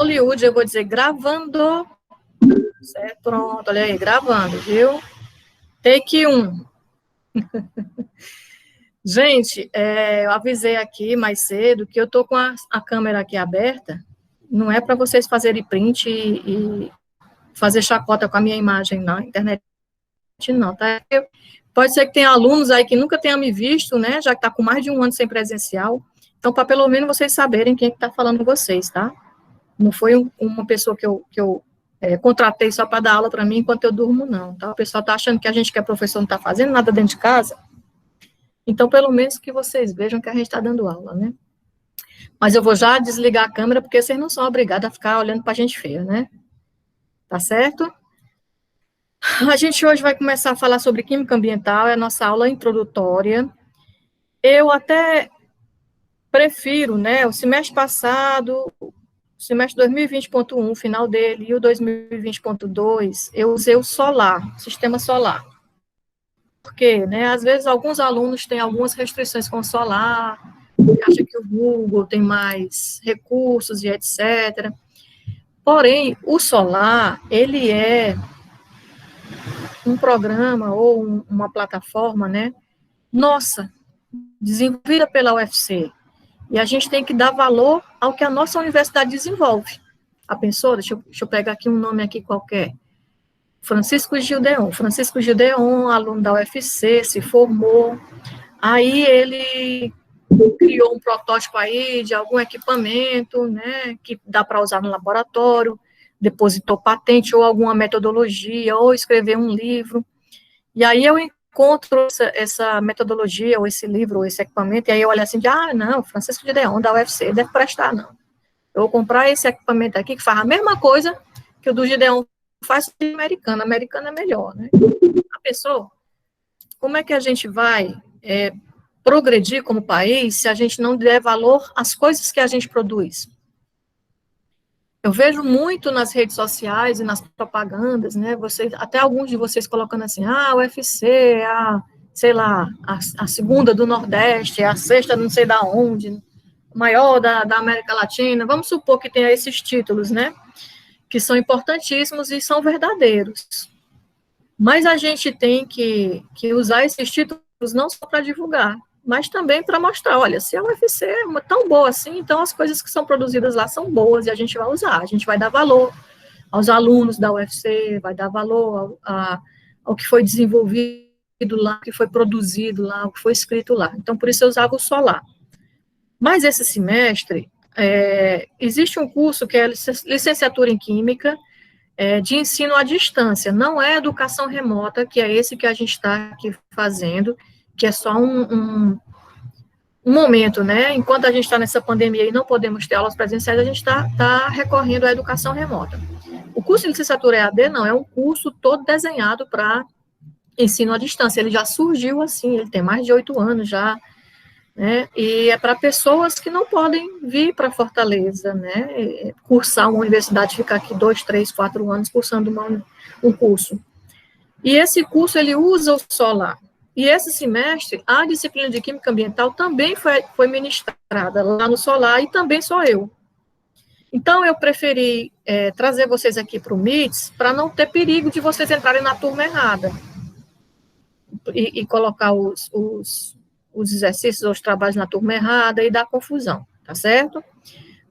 Hollywood, eu vou dizer gravando. Certo? Pronto, olha aí, gravando, viu? Take 1. Gente, eu avisei aqui mais cedo que eu tô com a câmera aqui aberta. Não é para vocês fazerem print e fazer chacota com a minha imagem na internet, não, tá? Pode ser que tenha alunos aí que nunca tenham me visto, né? Já que está com mais de um ano sem presencial. Então, para pelo menos vocês saberem quem é que está falando com vocês, tá? Não foi uma pessoa que eu contratei só para dar aula para mim enquanto eu durmo, não, tá? O pessoal está achando que a gente que é professor não está fazendo nada dentro de casa. Então, pelo menos que vocês vejam que a gente está dando aula, né? Mas eu vou já desligar a câmera, porque vocês não são obrigados a ficar olhando para a gente feia, né? Tá certo? A gente hoje vai começar a falar sobre química ambiental, é a nossa aula introdutória. Eu até prefiro, né, o semestre passado, o semestre 2020.1, final dele, e o 2020.2, eu usei o solar, sistema solar. Porque, né, às vezes alguns alunos têm algumas restrições com o solar, acham que o Google tem mais recursos e etc. Porém, o solar, ele é um programa ou uma plataforma, né, nossa, desenvolvida pela UFC. E a gente tem que dar valor ao que a nossa universidade desenvolve. A pensou? Deixa eu pegar aqui um nome aqui qualquer. Francisco Gildeon. Francisco Gildeon, aluno da UFC, se formou. Aí ele criou um protótipo aí de algum equipamento, né, que dá para usar no laboratório, depositou patente ou alguma metodologia, ou escreveu um livro. E aí eu encontro essa metodologia, ou esse livro, ou esse equipamento, e aí eu olho assim, não, Francisco de Deon, da UFC, deve prestar, não. Eu vou comprar esse equipamento aqui, que faz a mesma coisa que o do Gideon faz americano é melhor, né? A pessoa, como é que a gente vai progredir como país se a gente não der valor às coisas que a gente produz? Eu vejo muito nas redes sociais e nas propagandas, né, até alguns de vocês colocando assim, o UFC, sei lá, a segunda do Nordeste, a sexta não sei da onde, maior da América Latina, vamos supor que tenha esses títulos, né, que são importantíssimos e são verdadeiros. Mas a gente tem que usar esses títulos não só para divulgar, mas também para mostrar, olha, se a UFC é tão boa assim, então as coisas que são produzidas lá são boas e a gente vai usar, a gente vai dar valor aos alunos da UFC, vai dar valor ao que foi desenvolvido lá, o que foi produzido lá, o que foi escrito lá. Então, por isso eu usava o solar. Mas esse semestre, existe um curso que é licenciatura em Química, de ensino à distância, não é educação remota, que é esse que a gente está aqui fazendo, que é só um momento, né? Enquanto a gente está nessa pandemia e não podemos ter aulas presenciais, a gente está recorrendo à educação remota. O curso de licenciatura EAD não, é um curso todo desenhado para ensino à distância, ele já surgiu assim, ele tem mais de 8 anos já, né? E é para pessoas que não podem vir para Fortaleza, né? Cursar uma universidade, ficar aqui 2, 3, 4 anos cursando um curso. E esse curso, ele usa o solar. E esse semestre, a disciplina de Química Ambiental também foi ministrada lá no solar, e também sou eu. Então, eu preferi trazer vocês aqui para o MITS, para não ter perigo de vocês entrarem na turma errada. E colocar os exercícios ou os trabalhos na turma errada e dar confusão, tá certo?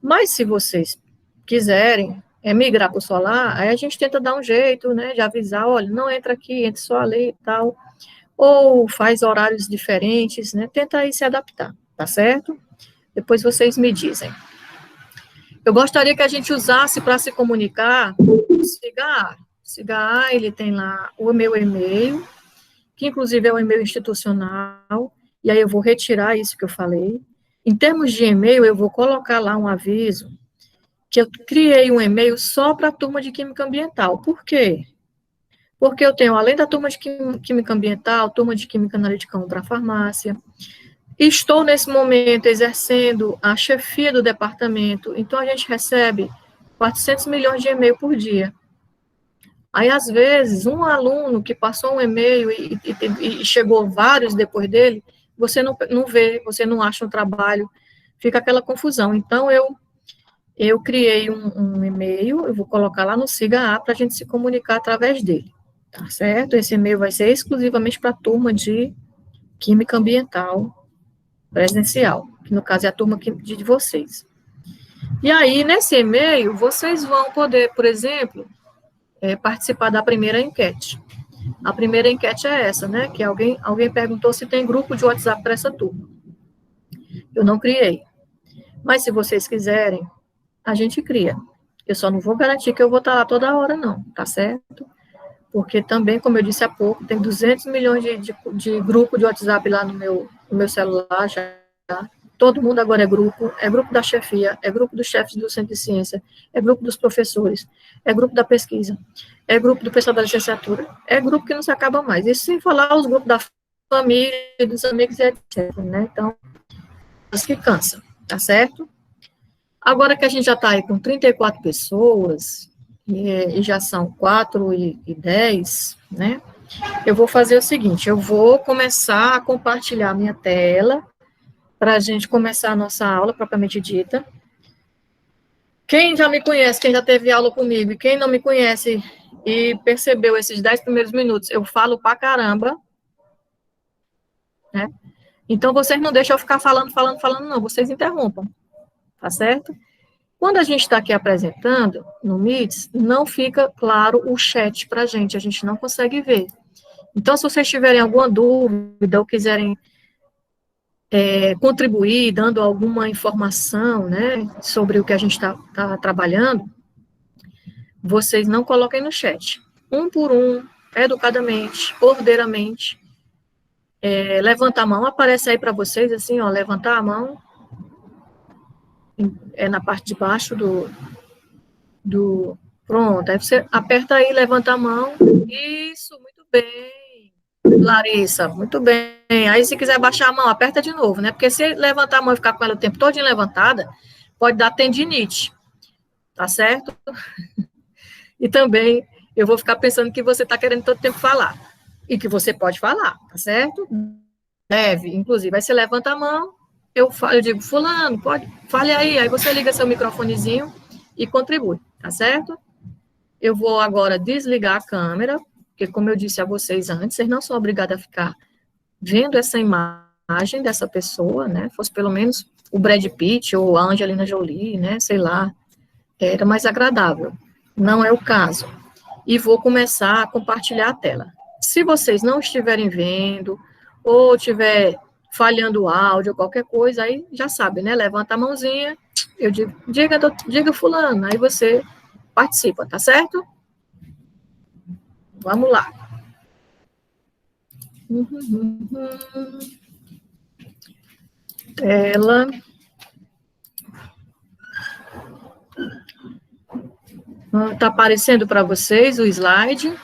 Mas se vocês quiserem migrar para o solar, aí a gente tenta dar um jeito, né, de avisar, olha, não entra aqui, entra só ali e tal, ou faz horários diferentes, né, tenta aí se adaptar, tá certo? Depois vocês me dizem. Eu gostaria que a gente usasse para se comunicar o Cigar, ele tem lá o meu e-mail, que inclusive é o e-mail institucional, e aí eu vou retirar isso que eu falei. Em termos de e-mail, eu vou colocar lá um aviso que eu criei um e-mail só para a turma de Química Ambiental. Por quê? Porque eu tenho, além da turma de Química Ambiental, turma de Química Analítica 1 para farmácia, estou, nesse momento, exercendo a chefia do departamento, então a gente recebe 400 milhões de e-mail por dia. Aí, às vezes, um aluno que passou um e-mail e chegou vários depois dele, você não vê, você não acha um trabalho, fica aquela confusão. Então, eu criei um e-mail, eu vou colocar lá no Siga A para a gente se comunicar através dele, tá certo? Esse e-mail vai ser exclusivamente para a turma de Química Ambiental presencial, que no caso é a turma de vocês. E aí, nesse e-mail, vocês vão poder, por exemplo, participar da primeira enquete. A primeira enquete é essa, né? Que alguém perguntou se tem grupo de WhatsApp para essa turma. Eu não criei. Mas se vocês quiserem, a gente cria. Eu só não vou garantir que eu vou estar lá toda hora, não, tá certo? Porque também, como eu disse há pouco, tem 200 milhões de grupo de WhatsApp lá no meu celular já. Todo mundo agora é grupo da chefia, é grupo dos chefes do centro de ciência, é grupo dos professores, é grupo da pesquisa, é grupo do pessoal da licenciatura, é grupo que não se acaba mais. Isso sem falar os grupos da família, dos amigos, etc. Né? Então, as que cansa, tá certo? Agora que a gente já está aí com 34 pessoas, e já são 4h10, né? Eu vou fazer o seguinte, eu vou começar a compartilhar minha tela, para a gente começar a nossa aula propriamente dita. Quem já me conhece, quem já teve aula comigo, e quem não me conhece e percebeu esses 10 primeiros minutos, eu falo pra caramba, né? Então, vocês não deixam eu ficar falando, não, vocês interrompam, tá certo? Quando a gente está aqui apresentando, no Meets, não fica claro o chat pra gente, a gente não consegue ver. Então, se vocês tiverem alguma dúvida ou quiserem contribuir, dando alguma informação, né, sobre o que a gente está trabalhando, vocês não coloquem no chat. Um por um, educadamente, ordeiramente, levanta a mão, aparece aí para vocês, assim, ó, levantar a mão, na parte de baixo pronto, aí você aperta aí, levanta a mão, isso, muito bem, Larissa, muito bem, aí se quiser baixar a mão, aperta de novo, né, porque se levantar a mão e ficar com ela o tempo todo levantada, pode dar tendinite, tá certo? E também eu vou ficar pensando que você está querendo todo tempo falar, e que você pode falar, tá certo? Deve, inclusive, aí você levanta a mão, eu digo, fulano, fale aí você liga seu microfonezinho e contribui, tá certo? Eu vou agora desligar a câmera, porque como eu disse a vocês antes, vocês não são obrigados a ficar vendo essa imagem dessa pessoa, né, fosse pelo menos o Brad Pitt ou a Angelina Jolie, né, sei lá, era mais agradável. Não é o caso. E vou começar a compartilhar a tela. Se vocês não estiverem vendo, ou estiver falhando o áudio, ou qualquer coisa, aí já sabe, né, levanta a mãozinha, eu digo, diga fulano, aí você participa, tá certo? Vamos lá. Tela. Está aparecendo para vocês o slide?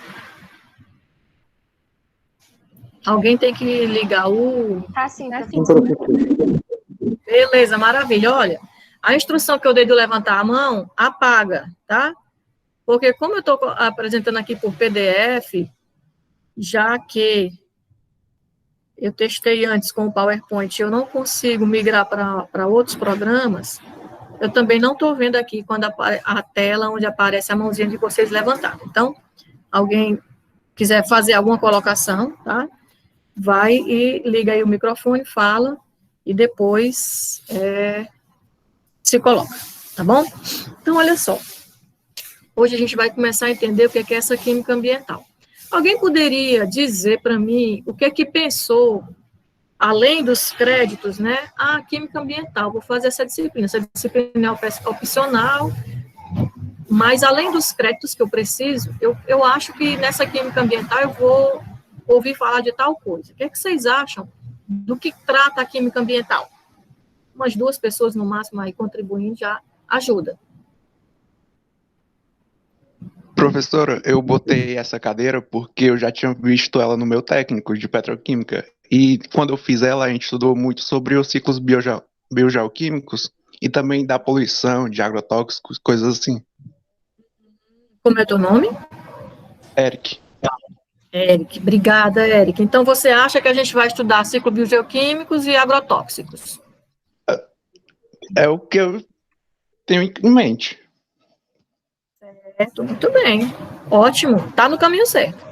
Alguém tem que ligar o... Tá sim. Beleza, maravilha. Olha, a instrução que eu dei do levantar a mão, apaga, tá? Porque como eu estou apresentando aqui por PDF, já que eu testei antes com o PowerPoint, eu não consigo migrar para outros programas, eu também não estou vendo aqui quando a tela onde aparece a mãozinha de vocês levantada. Então, alguém quiser fazer alguma colocação, tá? Vai e liga aí o microfone, fala, e depois se coloca, tá bom? Então, olha só. Hoje a gente vai começar a entender o que é essa química ambiental. Alguém poderia dizer para mim o que é que pensou, além dos créditos, né? Ah, química ambiental, vou fazer essa disciplina é opcional, mas além dos créditos que eu preciso, eu acho que nessa química ambiental eu vou ouvir falar de tal coisa. O que é que vocês acham do que trata a química ambiental? Umas 2 pessoas no máximo aí contribuindo já ajuda. Professora, eu botei essa cadeira porque eu já tinha visto ela no meu técnico de petroquímica. E quando eu fiz ela, a gente estudou muito sobre os ciclos biogeoquímicos e também da poluição, de agrotóxicos, coisas assim. Como é teu nome? Eric. Eric, obrigada, Eric. Então, você acha que a gente vai estudar ciclos biogeoquímicos e agrotóxicos? É o que eu tenho em mente. Certo, muito bem. Ótimo, tá no caminho certo.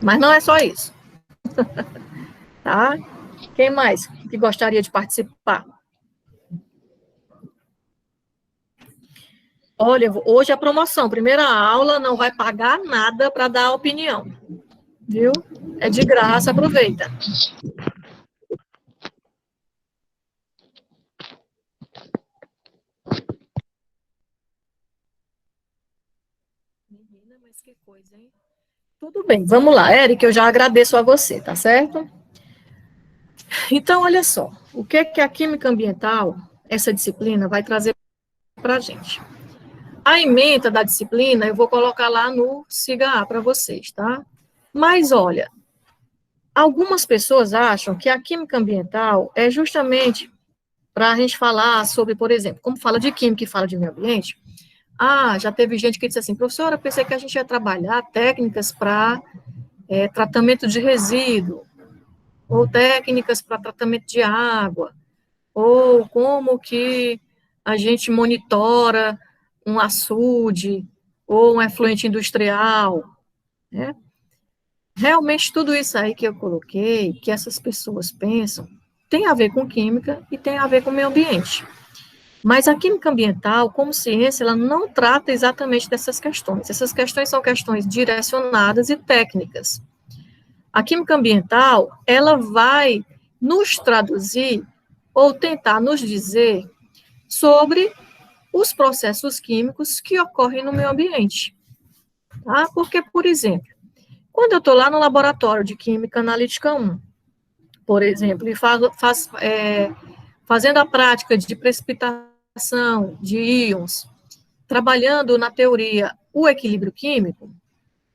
Mas não é só isso. Tá? Quem mais que gostaria de participar? Olha, hoje a promoção, primeira aula, não vai pagar nada para dar opinião, viu? É de graça, aproveita. Menina, mas que coisa, hein? Tudo bem, vamos lá, Eric, eu já agradeço a você, tá certo? Então, olha só, o que é que a química ambiental, essa disciplina, vai trazer para a gente? A ementa da disciplina eu vou colocar lá no Siga A para vocês, tá? Mas, olha, algumas pessoas acham que a química ambiental é justamente para a gente falar sobre, por exemplo, como fala de química e fala de meio ambiente. Ah, já teve gente que disse assim, professora, eu pensei que a gente ia trabalhar técnicas para tratamento de resíduo, ou técnicas para tratamento de água, ou como que a gente monitora um açude, ou um efluente industrial, né? Realmente, tudo isso aí que eu coloquei, que essas pessoas pensam, tem a ver com química e tem a ver com meio ambiente. Mas a química ambiental, como ciência, ela não trata exatamente dessas questões. Essas questões são questões direcionadas e técnicas. A química ambiental, ela vai nos traduzir ou tentar nos dizer sobre os processos químicos que ocorrem no meio ambiente. Tá? Porque, por exemplo, quando eu estou lá no laboratório de Química Analítica 1, por exemplo, e fazendo a prática de precipitação de íons, trabalhando na teoria o equilíbrio químico,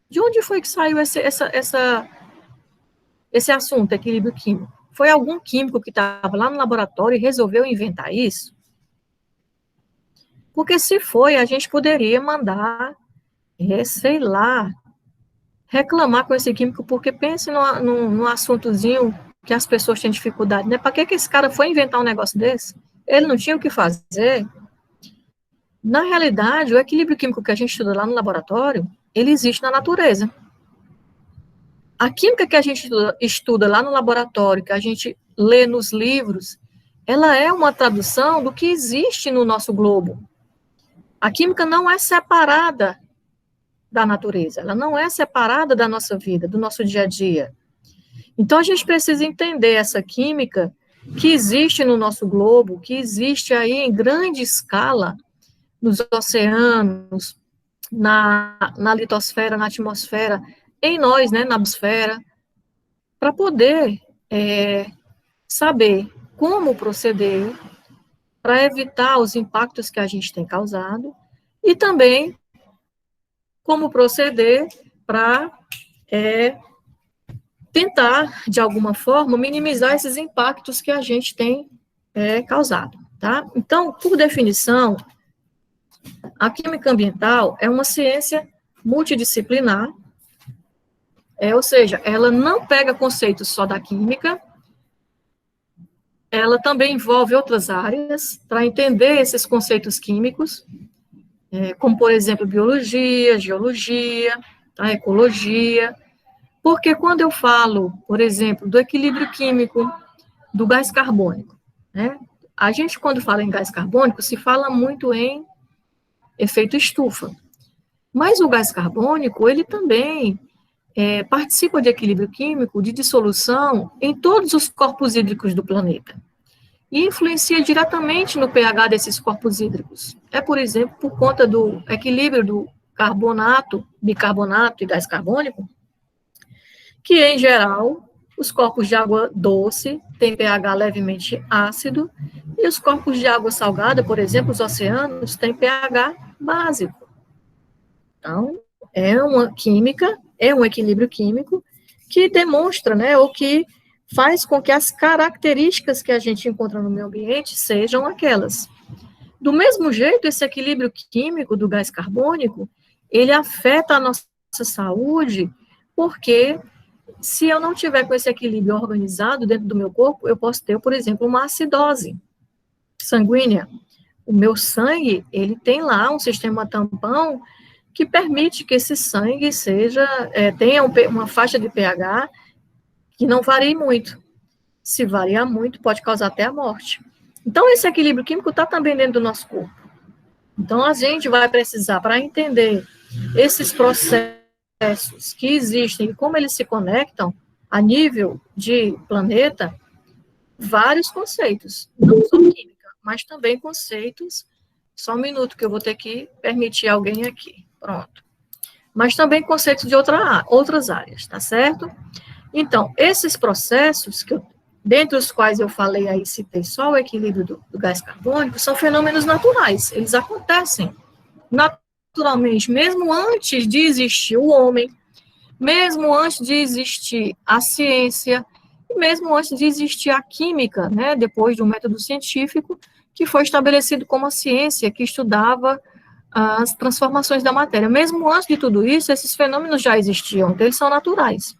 de onde foi que saiu esse assunto, equilíbrio químico? Foi algum químico que estava lá no laboratório e resolveu inventar isso? Porque se foi, a gente poderia mandar, sei lá, reclamar com esse químico, porque pense num assuntozinho que as pessoas têm dificuldade, né? Para que esse cara foi inventar um negócio desse? Ele não tinha o que fazer. Na realidade, o equilíbrio químico que a gente estuda lá no laboratório, ele existe na natureza. A química que a gente estuda lá no laboratório, que a gente lê nos livros, ela é uma tradução do que existe no nosso globo. A química não é separada da natureza, ela não é separada da nossa vida, do nosso dia a dia. Então, a gente precisa entender essa química que existe no nosso globo, que existe aí em grande escala nos oceanos, na litosfera, na atmosfera, em nós, né, na atmosfera, para poder saber como proceder para evitar os impactos que a gente tem causado e também como proceder para tentar, de alguma forma, minimizar esses impactos que a gente tem causado, tá? Então, por definição, a química ambiental é uma ciência multidisciplinar, ou seja, ela não pega conceitos só da química, ela também envolve outras áreas para entender esses conceitos químicos, como, por exemplo, biologia, geologia, tá, ecologia, porque quando eu falo, por exemplo, do equilíbrio químico do gás carbônico, né, a gente, quando fala em gás carbônico, se fala muito em efeito estufa, mas o gás carbônico, ele também participa de equilíbrio químico, de dissolução em todos os corpos hídricos do planeta. E influencia diretamente no pH desses corpos hídricos. Por exemplo, por conta do equilíbrio do carbonato, bicarbonato e gás carbônico, que, em geral, os corpos de água doce têm pH levemente ácido, e os corpos de água salgada, por exemplo, os oceanos, têm pH básico. Então, é uma química, é um equilíbrio químico que demonstra, né, ou que faz com que as características que a gente encontra no meio ambiente sejam aquelas. Do mesmo jeito, esse equilíbrio químico do gás carbônico, ele afeta a nossa saúde, porque se eu não tiver com esse equilíbrio organizado dentro do meu corpo, eu posso ter, por exemplo, uma acidose sanguínea, O meu sangue, ele tem lá um sistema tampão que permite que esse sangue tenha uma faixa de pH que não varie muito. Se variar muito, pode causar até a morte. Então, esse equilíbrio químico está também dentro do nosso corpo. Então, a gente vai precisar, para entender esses processos que existem e como eles se conectam a nível de planeta, vários conceitos, não só química, mas também conceitos. Só um minuto que eu vou ter que permitir alguém aqui. Pronto. Mas também conceitos de outras áreas, tá certo? Então, esses processos, dentre os quais eu falei aí, citei só o equilíbrio do gás carbônico, são fenômenos naturais. Eles acontecem naturalmente, mesmo antes de existir o homem, mesmo antes de existir a ciência, e mesmo antes de existir a química, né, depois de um método científico que foi estabelecido como a ciência que estudava as transformações da matéria. Mesmo antes de tudo isso, esses fenômenos já existiam, então eles são naturais.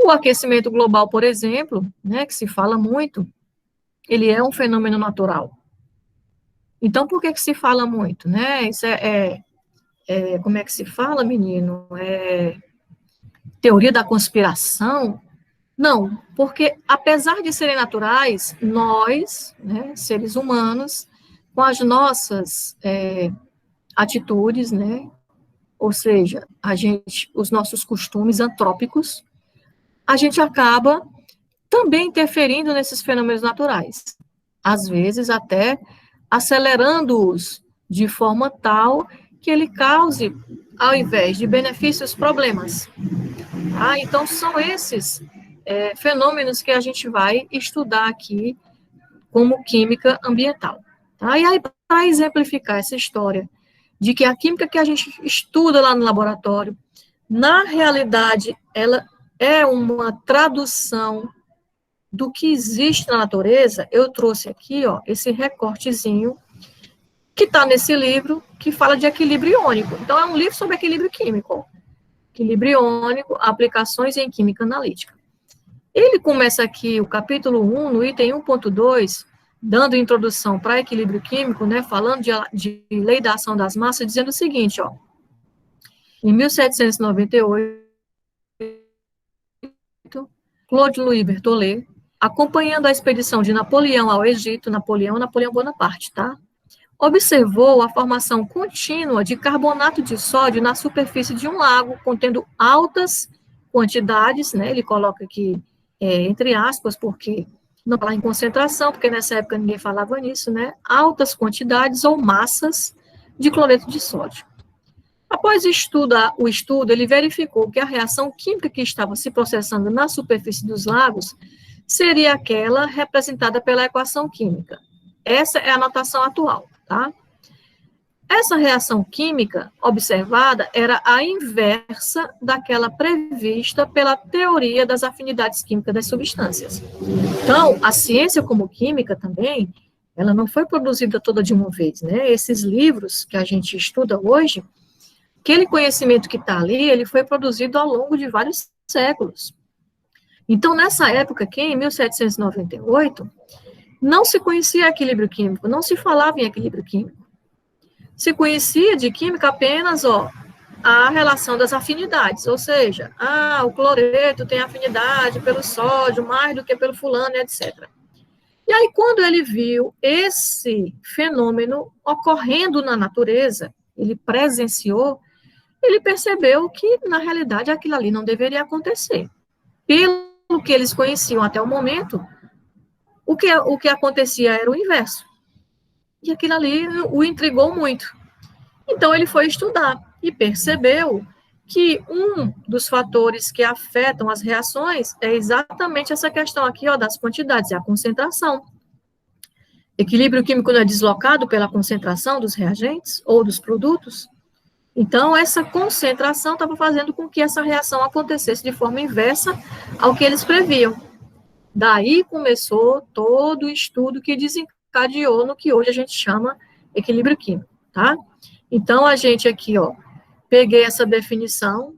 O aquecimento global, por exemplo, né, que se fala muito, ele é um fenômeno natural. Então, por que se fala muito, né? Isso como é que se fala, menino? Teoria da conspiração? Não, porque apesar de serem naturais, nós, né, seres humanos, com as nossas atitudes, né, ou seja, os nossos costumes antrópicos, a gente acaba também interferindo nesses fenômenos naturais, às vezes até acelerando-os de forma tal que ele cause, ao invés de benefícios, problemas. Então, são esses fenômenos que a gente vai estudar aqui como química ambiental. Tá? E aí, para exemplificar essa história de que a química que a gente estuda lá no laboratório, na realidade, ela é uma tradução do que existe na natureza, eu trouxe aqui, ó, esse recortezinho que está nesse livro, que fala de equilíbrio iônico. Então, é um livro sobre equilíbrio químico. Ó. Equilíbrio iônico, aplicações em química analítica. Ele começa aqui, o capítulo 1, no item 1.2, dando introdução para equilíbrio químico, né, falando de lei da ação das massas, dizendo o seguinte, ó, em 1798, Claude Louis Berthollet, acompanhando a expedição de Napoleão ao Egito, Napoleão Bonaparte, tá? Observou a formação contínua de carbonato de sódio na superfície de um lago, contendo altas quantidades, né? Ele coloca aqui, entre aspas, porque não falar em concentração, porque nessa época ninguém falava nisso, né? Altas quantidades ou massas de cloreto de sódio. Após o estudo, ele verificou que a reação química que estava se processando na superfície dos lagos seria aquela representada pela equação química. Essa é a notação atual, tá? Essa reação química observada era a inversa daquela prevista pela teoria das afinidades químicas das substâncias. Então, a ciência como química também, ela não foi produzida toda de uma vez, né? Esses livros que a gente estuda hoje, aquele conhecimento que está ali, ele foi produzido ao longo de vários séculos. Então, nessa época aqui, em 1798, não se conhecia equilíbrio químico, não se falava em equilíbrio químico. Se conhecia de química apenas, a relação das afinidades, ou seja, o cloreto tem afinidade pelo sódio mais do que pelo fulano, etc. E aí, quando ele viu esse fenômeno ocorrendo na natureza, ele presenciou, ele percebeu que, na realidade, aquilo ali não deveria acontecer. Pelo que eles conheciam até o momento, o que acontecia era o inverso. E aquilo ali o intrigou muito. Então, ele foi estudar e percebeu que um dos fatores que afetam as reações é exatamente essa questão aqui, das quantidades, é a concentração. Equilíbrio químico não é deslocado pela concentração dos reagentes ou dos produtos? Então, essa concentração estava fazendo com que essa reação acontecesse de forma inversa ao que eles previam. Daí começou todo o estudo que desencadeou no que hoje a gente chama equilíbrio químico, tá? Então, a gente aqui, peguei essa definição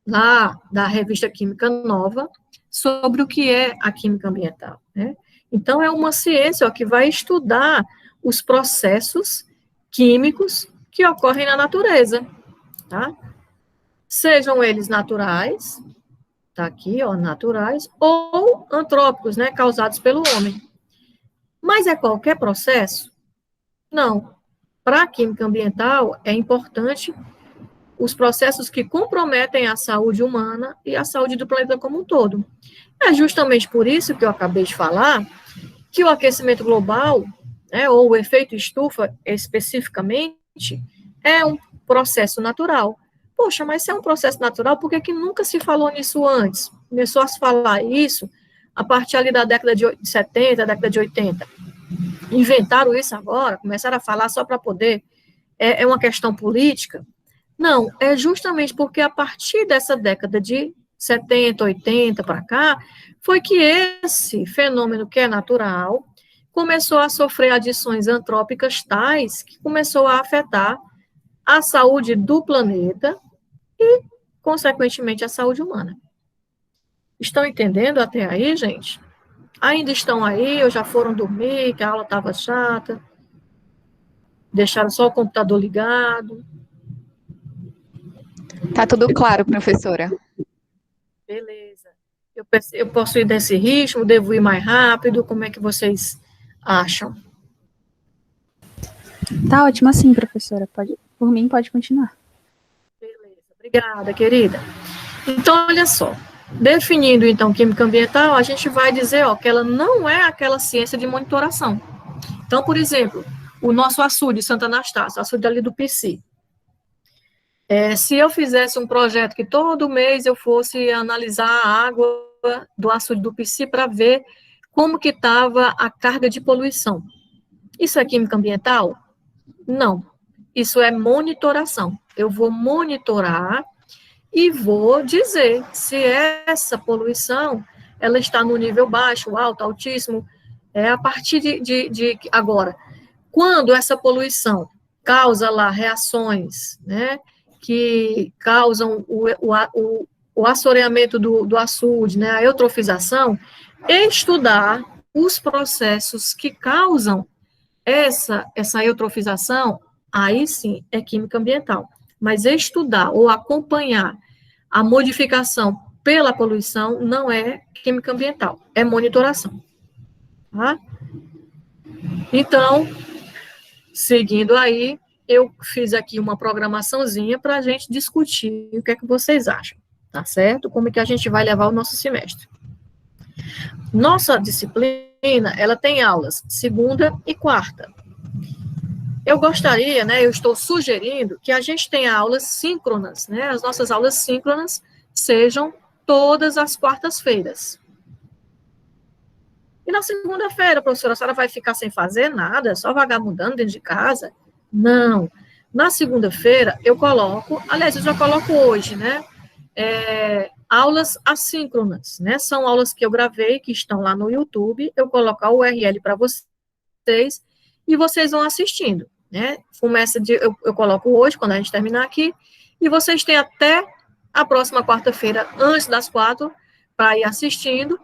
lá da revista Química Nova sobre o que é a química ambiental, né? Então, é uma ciência que vai estudar os processos químicos que ocorrem na natureza, tá? Sejam eles naturais, tá aqui, ó, naturais, ou antrópicos, né, causados pelo homem. Mas é qualquer processo? Não. Para a química ambiental, é importante os processos que comprometem a saúde humana e a saúde do planeta como um todo. É justamente por isso que eu acabei de falar que o aquecimento global, né, ou o efeito estufa especificamente, é um processo natural. Poxa, mas se é um processo natural, por que nunca se falou nisso antes? Começou a se falar isso a partir ali da década de 70, década de 80. Inventaram isso agora, começaram a falar só para poder, é uma questão política? Não, é justamente porque a partir dessa década de 70, 80 para cá, foi que esse fenômeno que é natural começou a sofrer adições antrópicas tais que começou a afetar a saúde do planeta e, consequentemente, a saúde humana. Estão entendendo até aí, gente? Ainda estão aí, ou já foram dormir, que a aula estava chata, deixaram só o computador ligado? Tá tudo claro, professora. Beleza. Eu posso ir nesse ritmo, devo ir mais rápido, como é que vocês acham? Tá ótimo assim, professora. Por mim, pode continuar. Beleza, obrigada, querida. Então, olha só, definindo, então, química ambiental, a gente vai dizer, ó, que ela não é aquela ciência de monitoração. Então, por exemplo, o nosso açude Santo Anastácio, açude ali do PC. Se eu fizesse um projeto que todo mês eu fosse analisar a água do açude do PC para ver como que estava a carga de poluição. Isso é química ambiental? Não. Isso é monitoração. Eu vou monitorar e vou dizer se essa poluição ela está no nível baixo, alto, altíssimo, a partir de agora. Quando essa poluição causa lá reações, né, que causam o assoreamento do açude, né, a eutrofização, estudar os processos que causam essa eutrofização, aí sim é química ambiental. Mas estudar ou acompanhar a modificação pela poluição não é química ambiental, é monitoração. Tá? Então, seguindo aí, eu fiz aqui uma programaçãozinha para a gente discutir o que é que vocês acham, tá certo? Como é que a gente vai levar o nosso semestre. Nossa disciplina, ela tem aulas segunda e quarta. Eu gostaria, né, eu estou sugerindo que a gente tenha aulas síncronas, né, as nossas aulas síncronas sejam todas as quartas-feiras. E na segunda-feira, professora, a senhora vai ficar sem fazer nada, só vagabundando dentro de casa? Não. Na segunda-feira, eu coloco, aliás, eu já coloco hoje, né, aulas assíncronas, né, são aulas que eu gravei, que estão lá no YouTube, eu coloco a URL para vocês, e vocês vão assistindo, né, eu coloco hoje, quando a gente terminar aqui, e vocês têm até a próxima quarta-feira, antes das 4, para ir assistindo.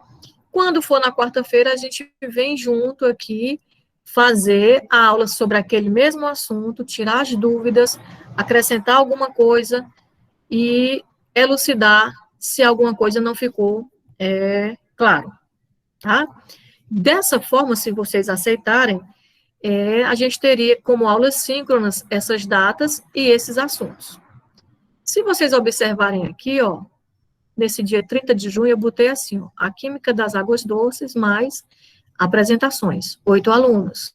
Quando for na quarta-feira, a gente vem junto aqui, fazer a aula sobre aquele mesmo assunto, tirar as dúvidas, acrescentar alguma coisa e elucidar se alguma coisa não ficou claro, tá? Dessa forma, se vocês aceitarem, a gente teria como aulas síncronas essas datas e esses assuntos. Se vocês observarem aqui, ó, nesse dia 30 de junho, eu botei assim, ó, a Química das Águas Doces, mais apresentações, 8 alunos.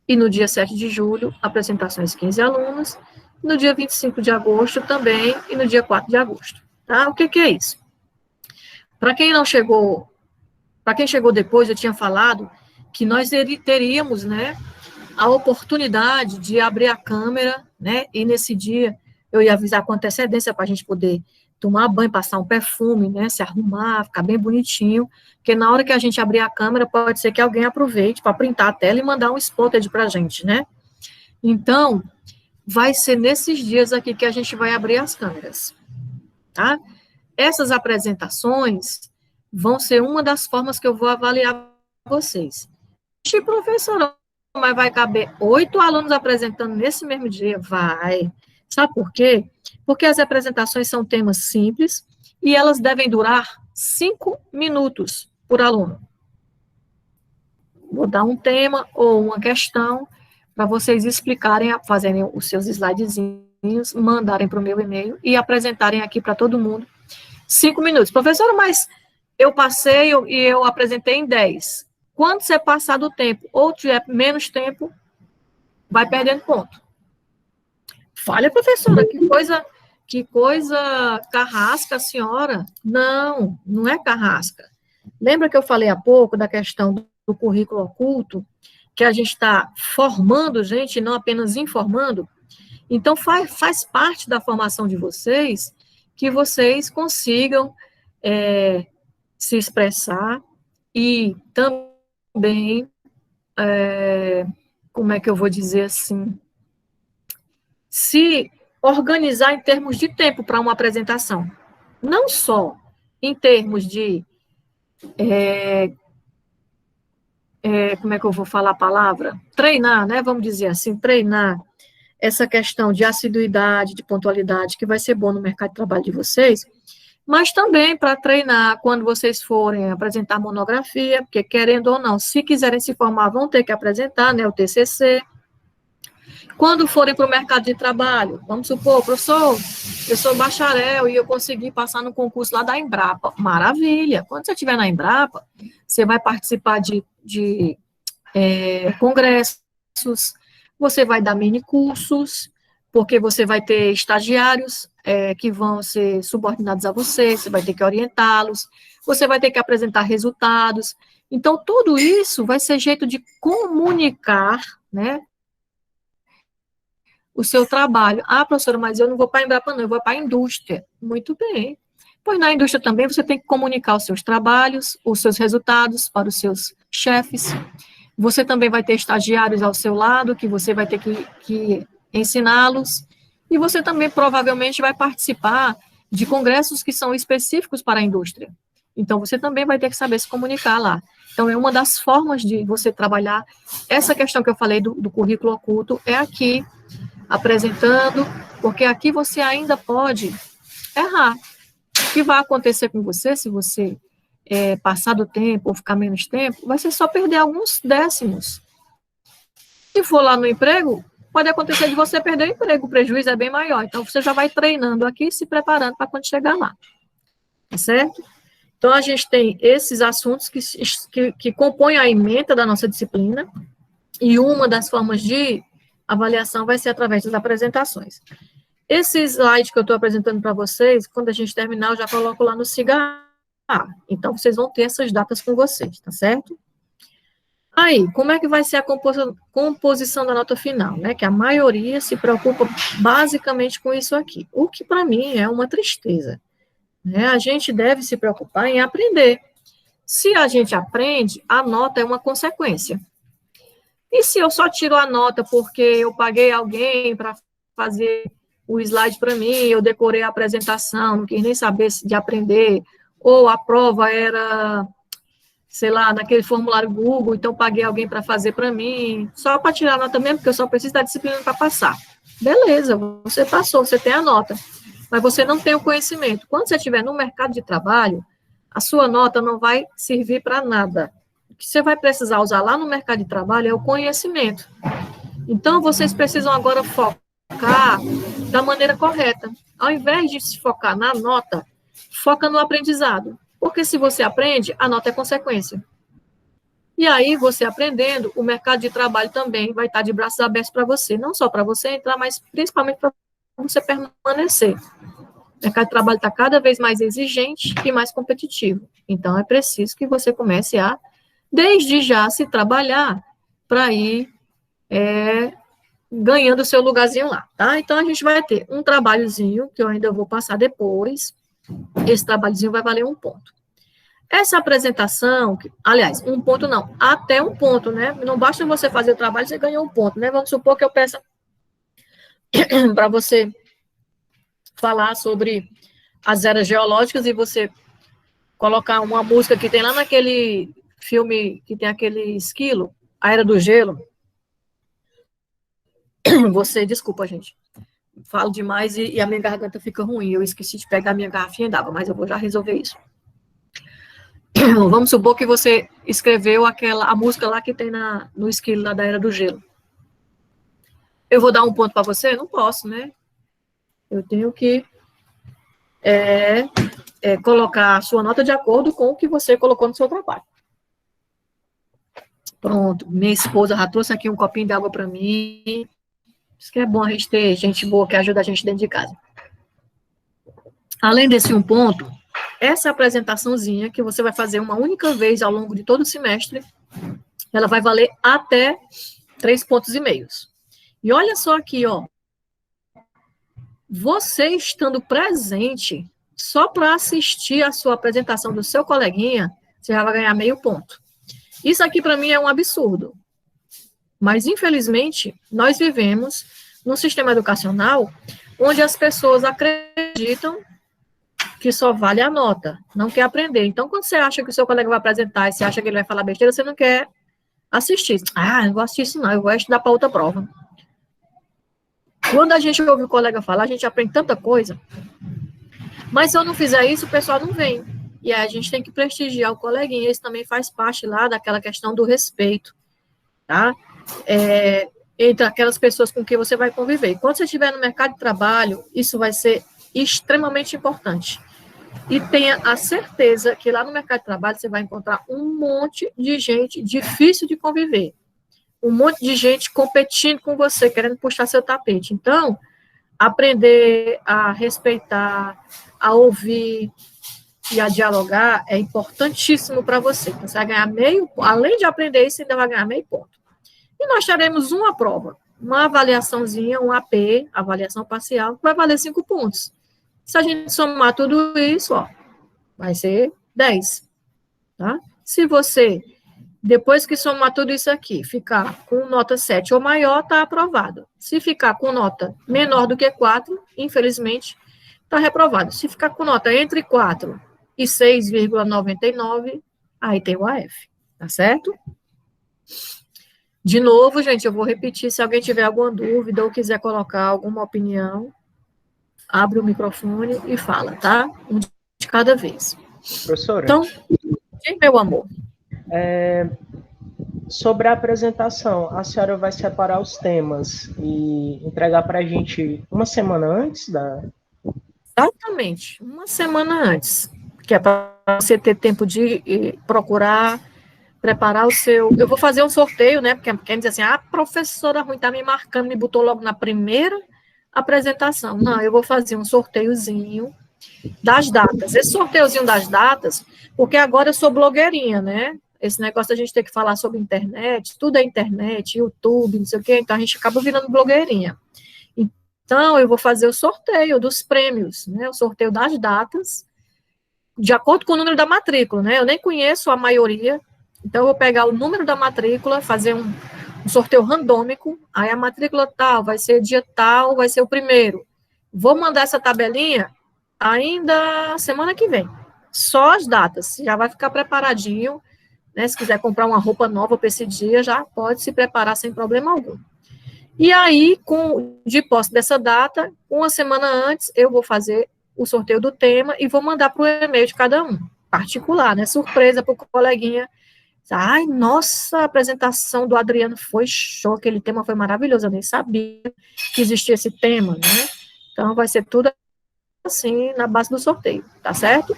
E no dia 7 de julho, apresentações, 15 alunos. No dia 25 de agosto também, e no dia 4 de agosto. Tá? O que é isso? Para quem não chegou, para quem chegou depois, eu tinha falado que nós teríamos, né, a oportunidade de abrir a câmera, né, e nesse dia eu ia avisar com antecedência para a gente poder tomar banho, passar um perfume, né, se arrumar, ficar bem bonitinho, porque na hora que a gente abrir a câmera, pode ser que alguém aproveite para printar a tela e mandar um spotted para a gente, né? Então, vai ser nesses dias aqui que a gente vai abrir as câmeras, tá? Essas apresentações vão ser uma das formas que eu vou avaliar vocês. E, professora, mas vai caber 8 alunos apresentando nesse mesmo dia? Vai. Sabe por quê? Porque as apresentações são temas simples e elas devem durar 5 minutos por aluno. Vou dar um tema ou uma questão para vocês explicarem, fazerem os seus slidezinhos, mandarem para o meu e-mail e apresentarem aqui para todo mundo. 5 minutos. Professora, mas eu passei e eu apresentei em 10. Quando você passar do tempo ou tiver menos tempo, vai perdendo ponto. Falha, professora, que coisa carrasca a senhora. Não, não é carrasca. Lembra que eu falei há pouco da questão do currículo oculto, que a gente está formando gente, não apenas informando? Então, faz parte da formação de vocês que vocês consigam se expressar e também, como é que eu vou dizer assim, se organizar em termos de tempo para uma apresentação. Não só em termos de, como é que eu vou falar a palavra? Treinar, né? Vamos dizer assim, treinar essa questão de assiduidade, de pontualidade, que vai ser bom no mercado de trabalho de vocês, mas também para treinar quando vocês forem apresentar monografia, porque querendo ou não, se quiserem se formar, vão ter que apresentar, né, o TCC. Quando forem para o mercado de trabalho, vamos supor, professor, eu sou bacharel e eu consegui passar no concurso lá da Embrapa. Maravilha! Quando você estiver na Embrapa, você vai participar de congressos, você vai dar mini cursos, porque você vai ter estagiários que vão ser subordinados a você, você vai ter que orientá-los, você vai ter que apresentar resultados. Então, tudo isso vai ser jeito de comunicar, né, o seu trabalho. Ah, professora, mas eu não vou para a Embrapa, não, eu vou para a indústria. Muito bem. Pois na indústria também você tem que comunicar os seus trabalhos, os seus resultados para os seus chefes. Você também vai ter estagiários ao seu lado, que você vai ter que ensiná-los. E você também provavelmente vai participar de congressos que são específicos para a indústria. Então, você também vai ter que saber se comunicar lá. Então, é uma das formas de você trabalhar essa questão que eu falei do currículo oculto, é aqui, apresentando, porque aqui você ainda pode errar. O que vai acontecer com você, se você passar do tempo ou ficar menos tempo, vai ser só perder alguns décimos. Se for lá no emprego, pode acontecer de você perder o emprego, o prejuízo é bem maior. Então, você já vai treinando aqui, se preparando para quando chegar lá. Tá certo? Então, a gente tem esses assuntos que compõem a ementa da nossa disciplina, e uma das formas de avaliação vai ser através das apresentações. Esse slide que eu estou apresentando para vocês, quando a gente terminar, eu já coloco lá no SIGA. Então, vocês vão ter essas datas com vocês, tá certo? Aí, como é que vai ser a composição da nota final, né? Que a maioria se preocupa basicamente com isso aqui, o que para mim é uma tristeza, né? A gente deve se preocupar em aprender. Se a gente aprende, a nota é uma consequência. E se eu só tiro a nota porque eu paguei alguém para fazer o slide para mim, eu decorei a apresentação, não quis nem saber de aprender, ou a prova era, sei lá, naquele formulário Google, então paguei alguém para fazer para mim, só para tirar a nota mesmo, porque eu só preciso da disciplina para passar. Beleza, você passou, você tem a nota, mas você não tem o conhecimento. Quando você estiver no mercado de trabalho, a sua nota não vai servir para nada. O que você vai precisar usar lá no mercado de trabalho é o conhecimento. Então, vocês precisam agora focar da maneira correta. Ao invés de se focar na nota, foca no aprendizado. Porque se você aprende, a nota é consequência. E aí, você aprendendo, o mercado de trabalho também vai estar de braços abertos para você. Não só para você entrar, mas principalmente para você permanecer. O mercado de trabalho está cada vez mais exigente e mais competitivo. Então, é preciso que você comece a, desde já, se trabalhar para ir ganhando o seu lugarzinho lá, tá? Então, a gente vai ter um trabalhozinho, que eu ainda vou passar depois. Esse trabalhozinho vai valer 1 ponto. Essa apresentação, aliás, 1 ponto não, até 1 ponto, né? Não basta você fazer o trabalho, você ganhou 1 ponto, né? Vamos supor que eu peça para você falar sobre as eras geológicas e você colocar uma música que tem lá naquele filme que tem aquele esquilo, A Era do Gelo, Você, desculpa, gente. Falo demais e a minha garganta fica ruim. Eu esqueci de pegar a minha garrafinha d'água, mas eu vou já resolver isso. Vamos supor que você escreveu a música lá que tem no esquilo lá da Era do Gelo. Eu vou dar um ponto para você? Não posso, né? Eu tenho que colocar a sua nota de acordo com o que você colocou no seu trabalho. Pronto. Minha esposa já trouxe aqui um copinho de água para mim. Isso que é bom a gente ter gente boa que ajuda a gente dentro de casa. Além desse um ponto, essa apresentaçãozinha que você vai fazer uma única vez ao longo de todo o semestre, ela vai valer até 3,5 pontos. E olha só aqui, ó. Você estando presente, só para assistir a sua apresentação do seu coleguinha, você já vai ganhar meio ponto. Isso aqui para mim é um absurdo. Mas, infelizmente, nós vivemos num sistema educacional onde as pessoas acreditam que só vale a nota, não quer aprender. Então, quando você acha que o seu colega vai apresentar e você acha que ele vai falar besteira, você não quer assistir. Ah, não gosto disso não, eu vou estudar para outra prova. Quando a gente ouve o colega falar, a gente aprende tanta coisa. Mas se eu não fizer isso, o pessoal não vem. E aí a gente tem que prestigiar o coleguinha. Isso também faz parte lá daquela questão do respeito, tá? Entre aquelas pessoas com quem você vai conviver. E quando você estiver no mercado de trabalho, isso vai ser extremamente importante. E tenha a certeza que lá no mercado de trabalho você vai encontrar um monte de gente difícil de conviver. Um monte de gente competindo com você, querendo puxar seu tapete. Então, aprender a respeitar, a ouvir e a dialogar é importantíssimo para você. Você vai ganhar além de aprender isso, você ainda vai ganhar meio ponto. E nós teremos uma prova, uma avaliaçãozinha, um AP, avaliação parcial, que vai valer 5 pontos. Se a gente somar tudo isso, ó, vai ser 10, tá? Se você, depois que somar tudo isso aqui, ficar com nota 7 ou maior, tá aprovado. Se ficar com nota menor do que 4, infelizmente, tá reprovado. Se ficar com nota entre 4 e 6,99, aí tem o AF, tá certo? De novo, gente, eu vou repetir, se alguém tiver alguma dúvida ou quiser colocar alguma opinião, abre o microfone e fala, tá? Um de cada vez. Professora. Então, meu amor. Sobre a apresentação, a senhora vai separar os temas e entregar para a gente uma semana antes da... Exatamente, uma semana antes, que é para você ter tempo de procurar, preparar o seu... Eu vou fazer um sorteio, né, porque quer dizer assim, a professora ruim tá me marcando, me botou logo na primeira apresentação. Não, eu vou fazer um sorteiozinho das datas. Esse sorteiozinho das datas, porque agora eu sou blogueirinha, né? Esse negócio da gente ter que falar sobre internet, tudo é internet, YouTube, não sei o quê, então a gente acaba virando blogueirinha. Então, eu vou fazer o sorteio dos prêmios, né? O sorteio das datas, de acordo com o número da matrícula, né? Eu nem conheço a maioria, então eu vou pegar o número da matrícula, fazer um sorteio randômico, aí a matrícula tal, vai ser dia tal, vai ser o primeiro. Vou mandar essa tabelinha ainda semana que vem. Só as datas, já vai ficar preparadinho, né? Se quiser comprar uma roupa nova para esse dia, já pode se preparar sem problema algum. E aí, de posse dessa data, uma semana antes, eu vou fazer o sorteio do tema e vou mandar para o e-mail de cada um, particular, né? Surpresa para o coleguinha. Ai, nossa, a apresentação do Adriano foi show, aquele tema foi maravilhoso, eu nem sabia que existia esse tema, né? Então, vai ser tudo assim, na base do sorteio, tá certo?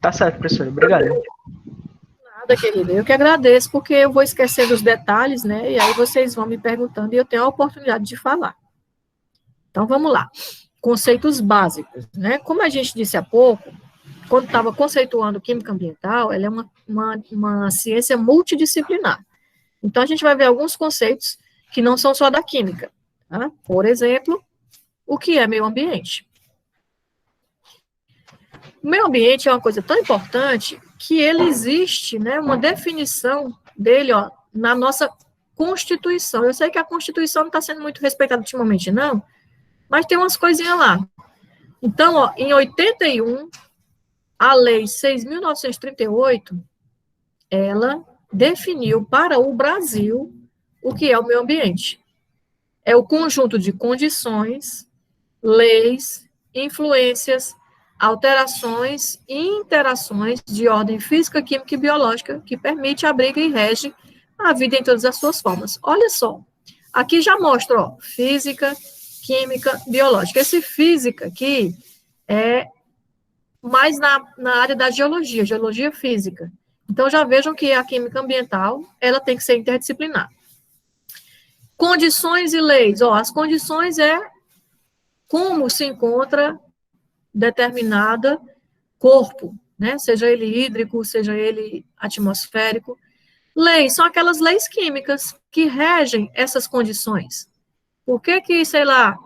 Tá certo, professora, obrigado. Nada, querida, eu que agradeço, porque eu vou esquecer dos detalhes, né? E aí vocês vão me perguntando e eu tenho a oportunidade de falar. Então, vamos lá. Conceitos básicos, né? Como a gente disse há pouco, quando estava conceituando química ambiental, ela é uma ciência multidisciplinar. Então, a gente vai ver alguns conceitos que não são só da química. Tá? Por exemplo, o que é meio ambiente? O meio ambiente é uma coisa tão importante que ele existe, né, uma definição dele, ó, na nossa Constituição. Eu sei que a Constituição não está sendo muito respeitada ultimamente, não, mas tem umas coisinhas lá. Então, ó, em 81, a Lei 6.938, ela definiu para o Brasil o que é o meio ambiente. é o conjunto de condições, leis, influências, alterações e interações de ordem física, química e biológica que permite, abriga e rege a vida em todas as suas formas. Olha só, aqui já mostra, ó, física, química, biológica. Esse física aqui é mais na área da geologia física. Então, já vejam que a química ambiental, ela tem que ser interdisciplinar. Condições e leis. Ó, as condições é como se encontra determinado corpo, né? Seja ele hídrico, seja ele atmosférico. Leis são aquelas leis químicas que regem essas condições. Por que, sei lá,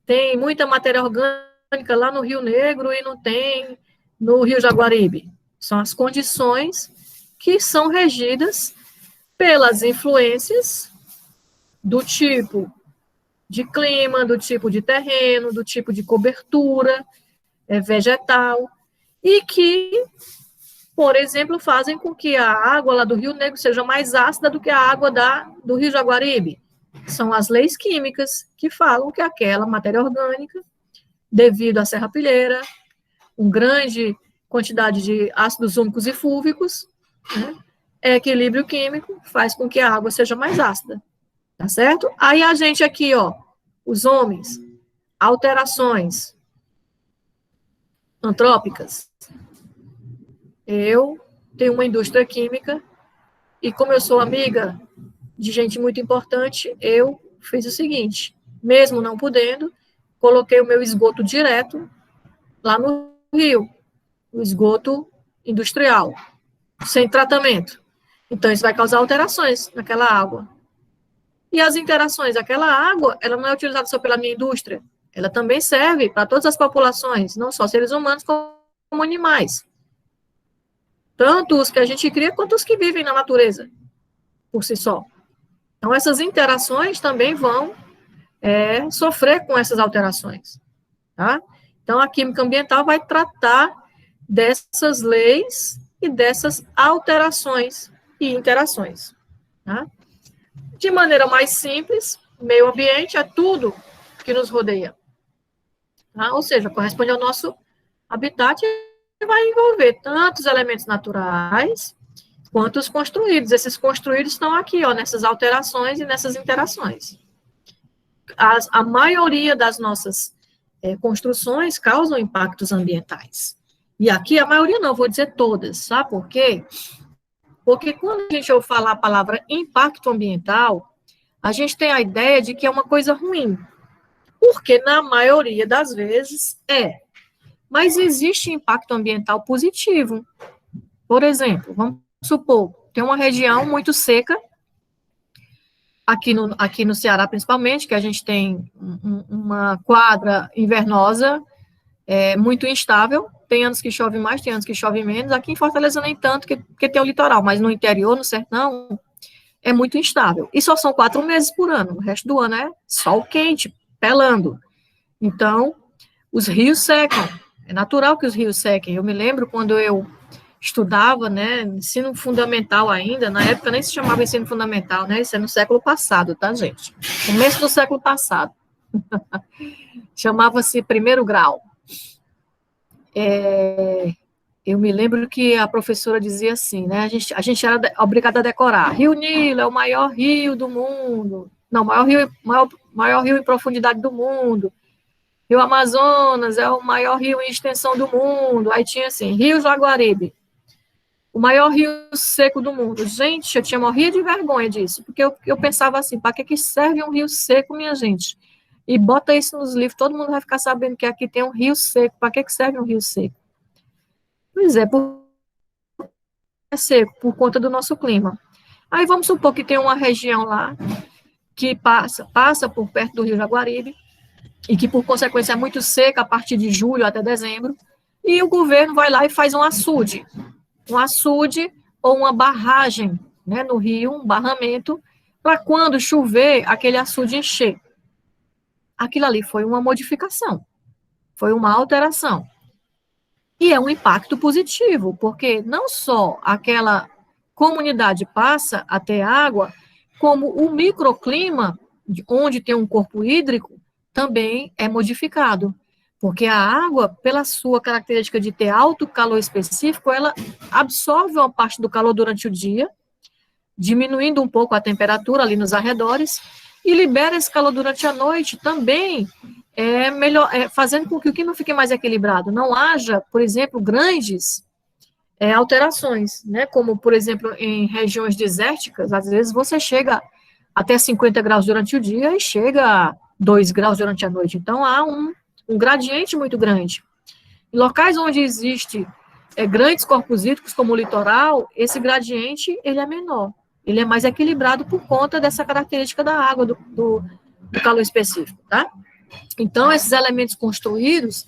tem muita matéria orgânica lá no Rio Negro e não tem no Rio Jaguaribe? São as condições que são regidas pelas influências do tipo de clima, do tipo de terreno, do tipo de cobertura vegetal, e que, por exemplo, fazem com que a água lá do Rio Negro seja mais ácida do que a água do Rio Jaguaribe. São as leis químicas que falam que aquela matéria orgânica, devido à serrapilheira, uma grande quantidade de ácidos úmicos e fúlvicos, né, equilíbrio químico faz com que a água seja mais ácida, tá certo? Aí a gente aqui, ó, os homens, alterações antrópicas. Eu tenho uma indústria química e como eu sou amiga de gente muito importante, eu fiz o seguinte, mesmo não podendo, coloquei o meu esgoto direto lá no rio, o esgoto industrial, sem tratamento. Então, isso vai causar alterações naquela água. E as interações, aquela água, ela não é utilizada só pela minha indústria, ela também serve para todas as populações, não só seres humanos, como animais. Tanto os que a gente cria, quanto os que vivem na natureza, por si só. Então, essas interações também vão sofrer com essas alterações, tá? Então, a química ambiental vai tratar dessas leis e dessas alterações e interações, tá? De maneira mais simples, meio ambiente é tudo que nos rodeia, tá? Ou seja, corresponde ao nosso habitat e vai envolver tanto os elementos naturais quanto os construídos. Esses construídos estão aqui, ó, nessas alterações e nessas interações. A maioria das nossas construções causam impactos ambientais. E aqui, a maioria não, vou dizer todas, sabe por quê? Porque quando a gente ouve falar a palavra impacto ambiental, a gente tem a ideia de que é uma coisa ruim. Porque na maioria das vezes Mas existe impacto ambiental positivo. Por exemplo, vamos supor, tem uma região muito seca, aqui no Ceará principalmente, que a gente tem uma quadra invernosa muito instável, tem anos que chove mais, tem anos que chove menos, aqui em Fortaleza nem tanto, porque tem o litoral, mas no interior, no sertão, é muito instável. E só são 4 meses por ano, o resto do ano é sol quente, pelando. Então, os rios secam, é natural que os rios sequem. Eu me lembro quando eu estudava, né, ensino fundamental ainda, na época nem se chamava ensino fundamental, né, isso é no século passado, tá, gente? Começo do século passado. Chamava-se primeiro grau. Eu me lembro que a professora dizia assim, né, a gente era obrigada a decorar, Rio Nilo é o maior rio do mundo, não, maior rio em profundidade do mundo, Rio Amazonas é o maior rio em extensão do mundo, aí tinha assim, Rio Jaguaribe, o maior rio seco do mundo. Gente, eu tinha morrido de vergonha disso, porque eu pensava assim, para que serve um rio seco, minha gente? E bota isso nos livros, todo mundo vai ficar sabendo que aqui tem um rio seco. Para que serve um rio seco? Pois é seco, por conta do nosso clima. Aí vamos supor que tem uma região lá que passa por perto do Rio Jaguaribe e que, por consequência, é muito seca a partir de julho até dezembro, e o governo vai lá e faz um açude ou uma barragem, né, no rio, um barramento, para quando chover, aquele açude encher. Aquilo ali foi uma modificação, foi uma alteração. E é um impacto positivo, porque não só aquela comunidade passa a ter água, como o microclima onde tem um corpo hídrico, também é modificado. Porque a água, pela sua característica de ter alto calor específico, ela absorve uma parte do calor durante o dia, diminuindo um pouco a temperatura ali nos arredores, e libera esse calor durante a noite também, fazendo com que o clima fique mais equilibrado. Não haja, por exemplo, grandes alterações, né? Como, por exemplo, em regiões desérticas, às vezes você chega até 50 graus durante o dia e chega a 2 graus durante a noite. Então, há um gradiente muito grande. Em locais onde existe grandes corpos hídricos, como o litoral, esse gradiente ele é menor. Ele é mais equilibrado por conta dessa característica da água, do calor específico, tá? Então, esses elementos construídos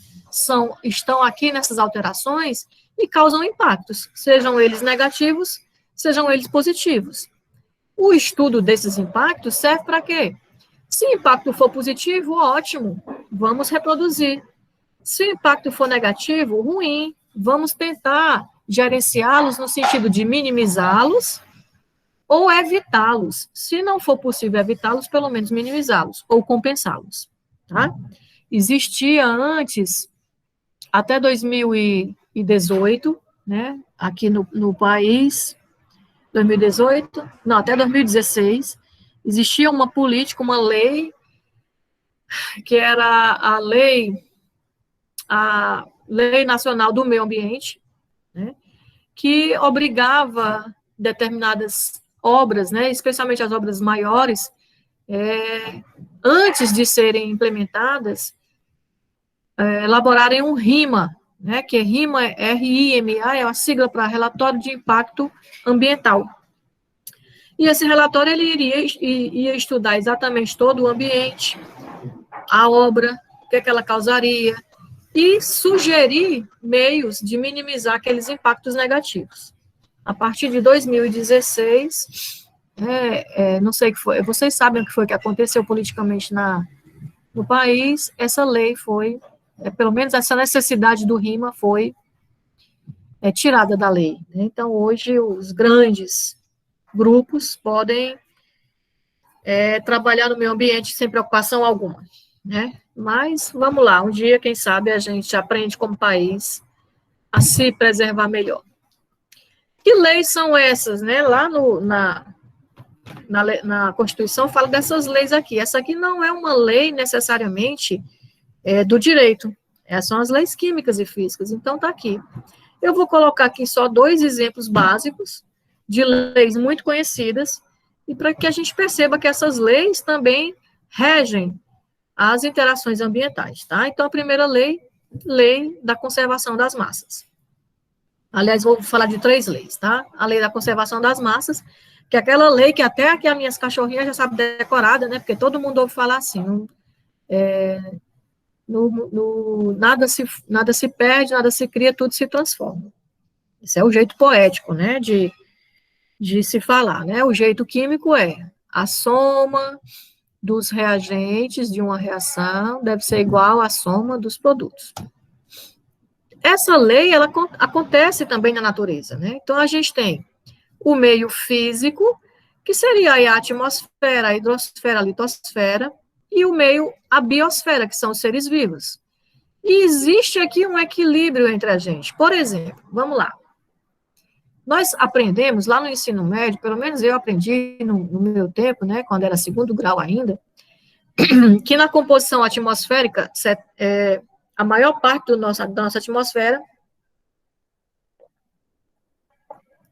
estão aqui nessas alterações e causam impactos, sejam eles negativos, sejam eles positivos. O estudo desses impactos serve para quê? Se o impacto for positivo, ótimo, vamos reproduzir. Se o impacto for negativo, ruim, vamos tentar gerenciá-los no sentido de minimizá-los ou evitá-los. Se não for possível evitá-los, pelo menos minimizá-los ou compensá-los, tá? Existia antes, até 2018, né, aqui no país, 2018, não, até 2016, existia uma política, uma lei, que era a Lei Nacional do Meio Ambiente, né, que obrigava determinadas obras, né, especialmente as obras maiores, antes de serem implementadas, elaborarem um RIMA, né, que RIMA, RIMA, é uma sigla para Relatório de Impacto Ambiental. E esse relatório ele ia estudar exatamente todo o ambiente, a obra, o que ela causaria, e sugerir meios de minimizar aqueles impactos negativos. A partir de 2016, não sei o que foi, vocês sabem o que foi que aconteceu politicamente no país, essa lei foi, pelo menos essa necessidade do RIMA foi tirada da lei. Né? Então, hoje, os grandes grupos podem trabalhar no meio ambiente sem preocupação alguma, né? Mas, vamos lá, um dia, quem sabe, a gente aprende como país a se preservar melhor. Que leis são essas, né? Lá na Constituição fala dessas leis aqui. Essa aqui não é uma lei necessariamente do direito, são as leis químicas e físicas, então tá aqui. Eu vou colocar aqui só 2 exemplos básicos de leis muito conhecidas, e para que a gente perceba que essas leis também regem as interações ambientais, tá? Então, a primeira lei da conservação das massas. Aliás, vou falar de 3 leis, tá? A lei da conservação das massas, que é aquela lei que até aqui as minhas cachorrinhas já sabem decorada, né? Porque todo mundo ouve falar assim, nada se perde, nada se cria, tudo se transforma. Esse é o jeito poético, né? De se falar, né? O jeito químico é a soma dos reagentes de uma reação deve ser igual à soma dos produtos. Essa lei, ela acontece também na natureza, né? Então, a gente tem o meio físico, que seria aí a atmosfera, a hidrosfera, a litosfera, e o meio, a biosfera, que são os seres vivos. E existe aqui um equilíbrio entre a gente. Por exemplo, vamos lá. Nós aprendemos lá no ensino médio, pelo menos eu aprendi no meu tempo, né, quando era 2º grau ainda, que na composição atmosférica, a maior parte da nossa atmosfera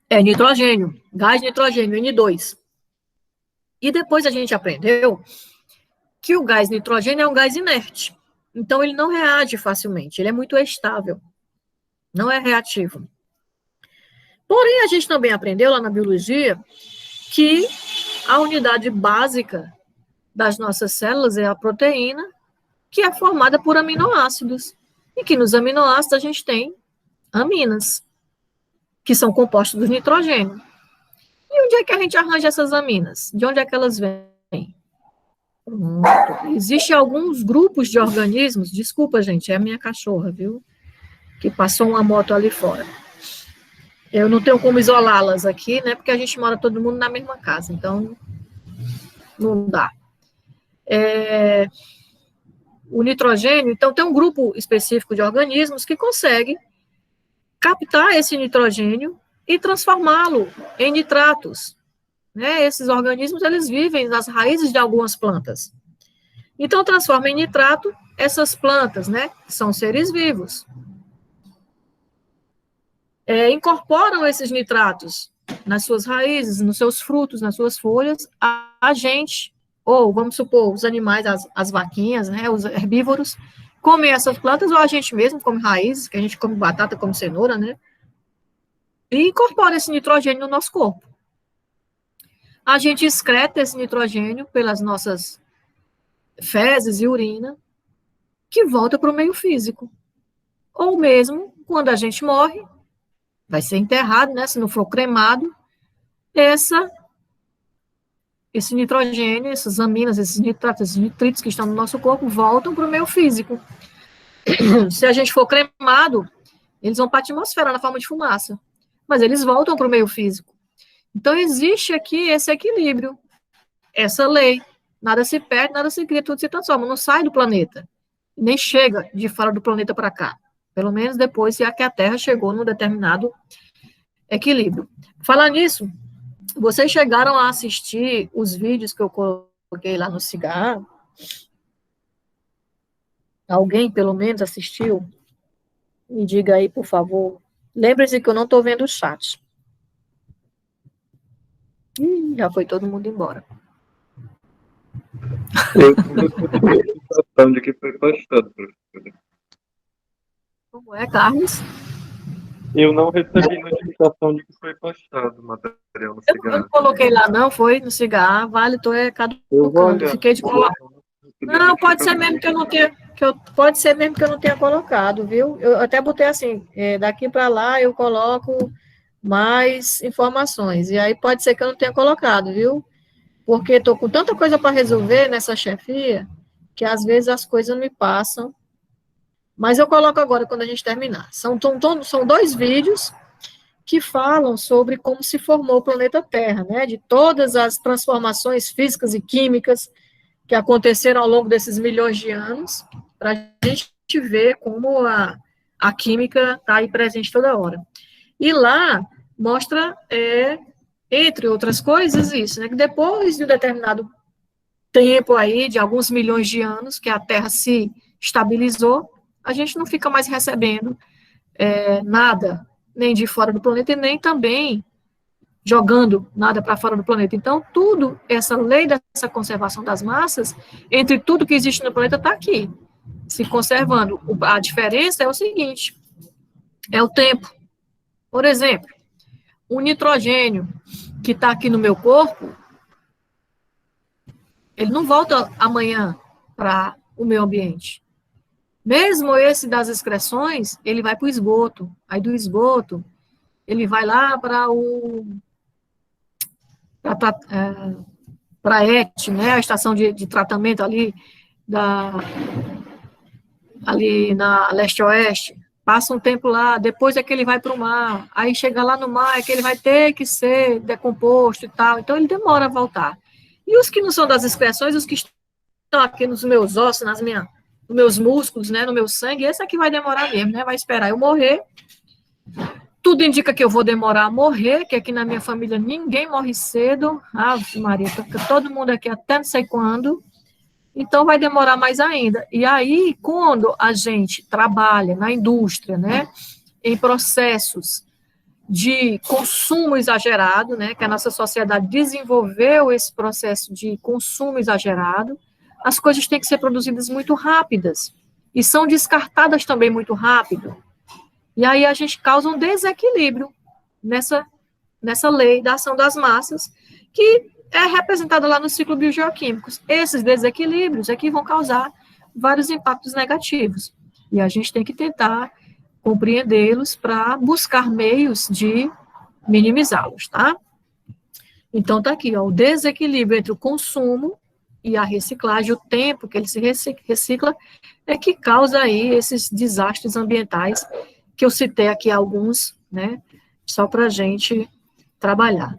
é nitrogênio, gás nitrogênio, N2. E depois a gente aprendeu que o gás nitrogênio é um gás inerte. Então, ele não reage facilmente, ele é muito estável, não é reativo. Porém, a gente também aprendeu lá na biologia que a unidade básica das nossas células é a proteína, que é formada por aminoácidos. E que nos aminoácidos a gente tem aminas, que são compostos do nitrogênio. E onde é que a gente arranja essas aminas? De onde é que elas vêm? Existem alguns grupos de organismos, desculpa, gente, é a minha cachorra, viu? Que passou uma moto ali fora. Eu não tenho como isolá-las aqui, né? Porque a gente mora todo mundo na mesma casa, então não dá. o nitrogênio, então tem um grupo específico de organismos que consegue captar esse nitrogênio e transformá-lo em nitratos, né? Esses organismos, eles vivem nas raízes de algumas plantas. Então, transforma em nitrato essas plantas, né? Que são seres vivos. Incorporam esses nitratos nas suas raízes, nos seus frutos, nas suas folhas, a gente, ou vamos supor, os animais, as vaquinhas, né, os herbívoros, comem essas plantas, ou a gente mesmo come raízes, que a gente come batata, come cenoura, né, e incorpora esse nitrogênio no nosso corpo. A gente excreta esse nitrogênio pelas nossas fezes e urina, que volta para o meio físico. Ou mesmo, quando a gente morre, vai ser enterrado, né, se não for cremado, esse nitrogênio, essas aminas, esses nitratos, esses nitritos que estão no nosso corpo, voltam para o meio físico. Se a gente for cremado, eles vão para a atmosfera na forma de fumaça, mas eles voltam para o meio físico. Então, existe aqui esse equilíbrio, essa lei. Nada se perde, nada se cria, tudo se transforma, não sai do planeta, nem chega de fora do planeta para cá. Pelo menos depois que a Terra chegou num determinado equilíbrio. Falar nisso, vocês chegaram a assistir os vídeos que eu coloquei lá no Cigarro? Alguém, pelo menos, assistiu? Me diga aí, por favor. Lembre-se que eu não estou vendo o chat. Já foi todo mundo embora. Eu tive a sensação de que foi postado, professora. Como é, Carlos? Eu não recebi notificação de que foi postado o material no Eu Cigarro. não coloquei lá, não, foi no Cigarro, vale, estou caducando. Fiquei de colocar. Não, pode ser mesmo que eu não tenha, pode ser mesmo que eu não tenha colocado, viu? Eu até botei assim, daqui para lá eu coloco mais informações, e aí pode ser que eu não tenha colocado, viu? Porque estou com tanta coisa para resolver nessa chefia, que às vezes as coisas não me passam. Mas eu coloco agora, quando a gente terminar. São 2 vídeos que falam sobre como se formou o planeta Terra, né? De todas as transformações físicas e químicas que aconteceram ao longo desses milhões de anos, para a gente ver como a química está aí presente toda hora. E lá mostra, entre outras coisas, isso, né? Que depois de um determinado tempo aí, de alguns milhões de anos, que a Terra se estabilizou, a gente não fica mais recebendo nada, nem de fora do planeta, e nem também jogando nada para fora do planeta. Então, tudo, essa lei dessa conservação das massas, entre tudo que existe no planeta, está aqui, se conservando. A diferença é o seguinte, é o tempo. Por exemplo, o nitrogênio que está aqui no meu corpo, ele não volta amanhã para o meio ambiente. Mesmo esse das excreções, ele vai para o esgoto. Aí do esgoto, ele vai lá para a ET, né, a estação de tratamento ali na leste-oeste. Passa um tempo lá, depois é que ele vai para o mar. Aí chega lá no mar, é que ele vai ter que ser decomposto e tal. Então, ele demora a voltar. E os que não são das excreções, os que estão aqui nos meus ossos, nos meus músculos, né, no meu sangue, esse aqui vai demorar mesmo, né, vai esperar eu morrer. Tudo indica que eu vou demorar a morrer, que aqui na minha família ninguém morre cedo. Ave Maria, todo mundo aqui até não sei quando. Então, vai demorar mais ainda. E aí, quando a gente trabalha na indústria, né, em processos de consumo exagerado, né, que a nossa sociedade desenvolveu esse processo de consumo exagerado, as coisas têm que ser produzidas muito rápidas e são descartadas também muito rápido. E aí a gente causa um desequilíbrio nessa lei da ação das massas, que é representada lá no ciclo biogeoquímicos. Esses desequilíbrios é que vão causar vários impactos negativos. E a gente tem que tentar compreendê-los para buscar meios de minimizá-los, tá? Então, tá aqui, ó, o desequilíbrio entre o consumo e a reciclagem, o tempo que ele se recicla, é que causa aí esses desastres ambientais, que eu citei aqui alguns, né, só para a gente trabalhar.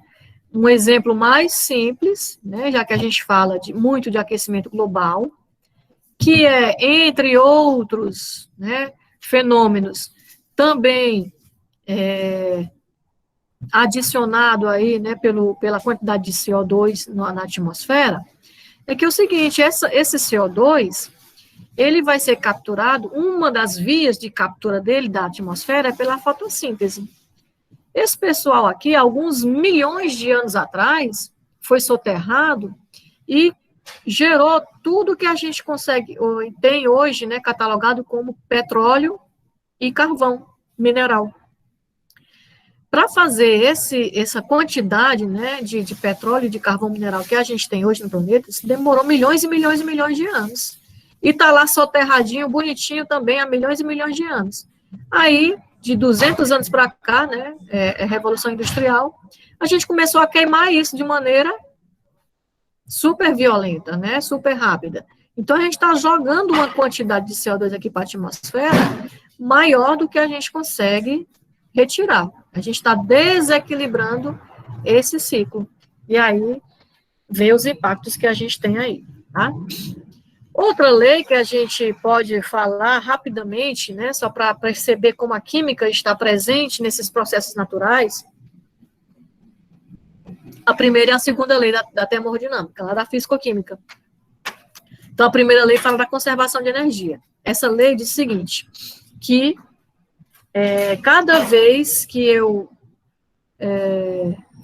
um exemplo mais simples, né, já que a gente fala muito de aquecimento global, que é, entre outros, né, fenômenos, também adicionado aí, né, pela quantidade de CO2 na atmosfera, é que é o seguinte, esse CO2, ele vai ser capturado, uma das vias de captura dele da atmosfera é pela fotossíntese. Esse pessoal aqui, alguns milhões de anos atrás, foi soterrado e gerou tudo que a gente consegue, tem hoje, né, catalogado como petróleo e carvão mineral. Para fazer essa quantidade, né, de petróleo e de carvão mineral que a gente tem hoje no planeta, isso demorou milhões e milhões e milhões de anos. E está lá soterradinho, bonitinho também, há milhões e milhões de anos. Aí, de 200 anos para cá, né, Revolução Industrial, a gente começou a queimar isso de maneira super violenta, né, super rápida. Então, a gente está jogando uma quantidade de CO2 aqui para a atmosfera maior do que a gente consegue retirar. A gente está desequilibrando esse ciclo. E aí, vê os impactos que a gente tem aí, tá? Outra lei que a gente pode falar rapidamente, né, só para perceber como a química está presente nesses processos naturais, a primeira e a segunda lei da termodinâmica, lá da físico-química. Então, a primeira lei fala da conservação de energia. Essa lei diz o seguinte, que cada vez que eu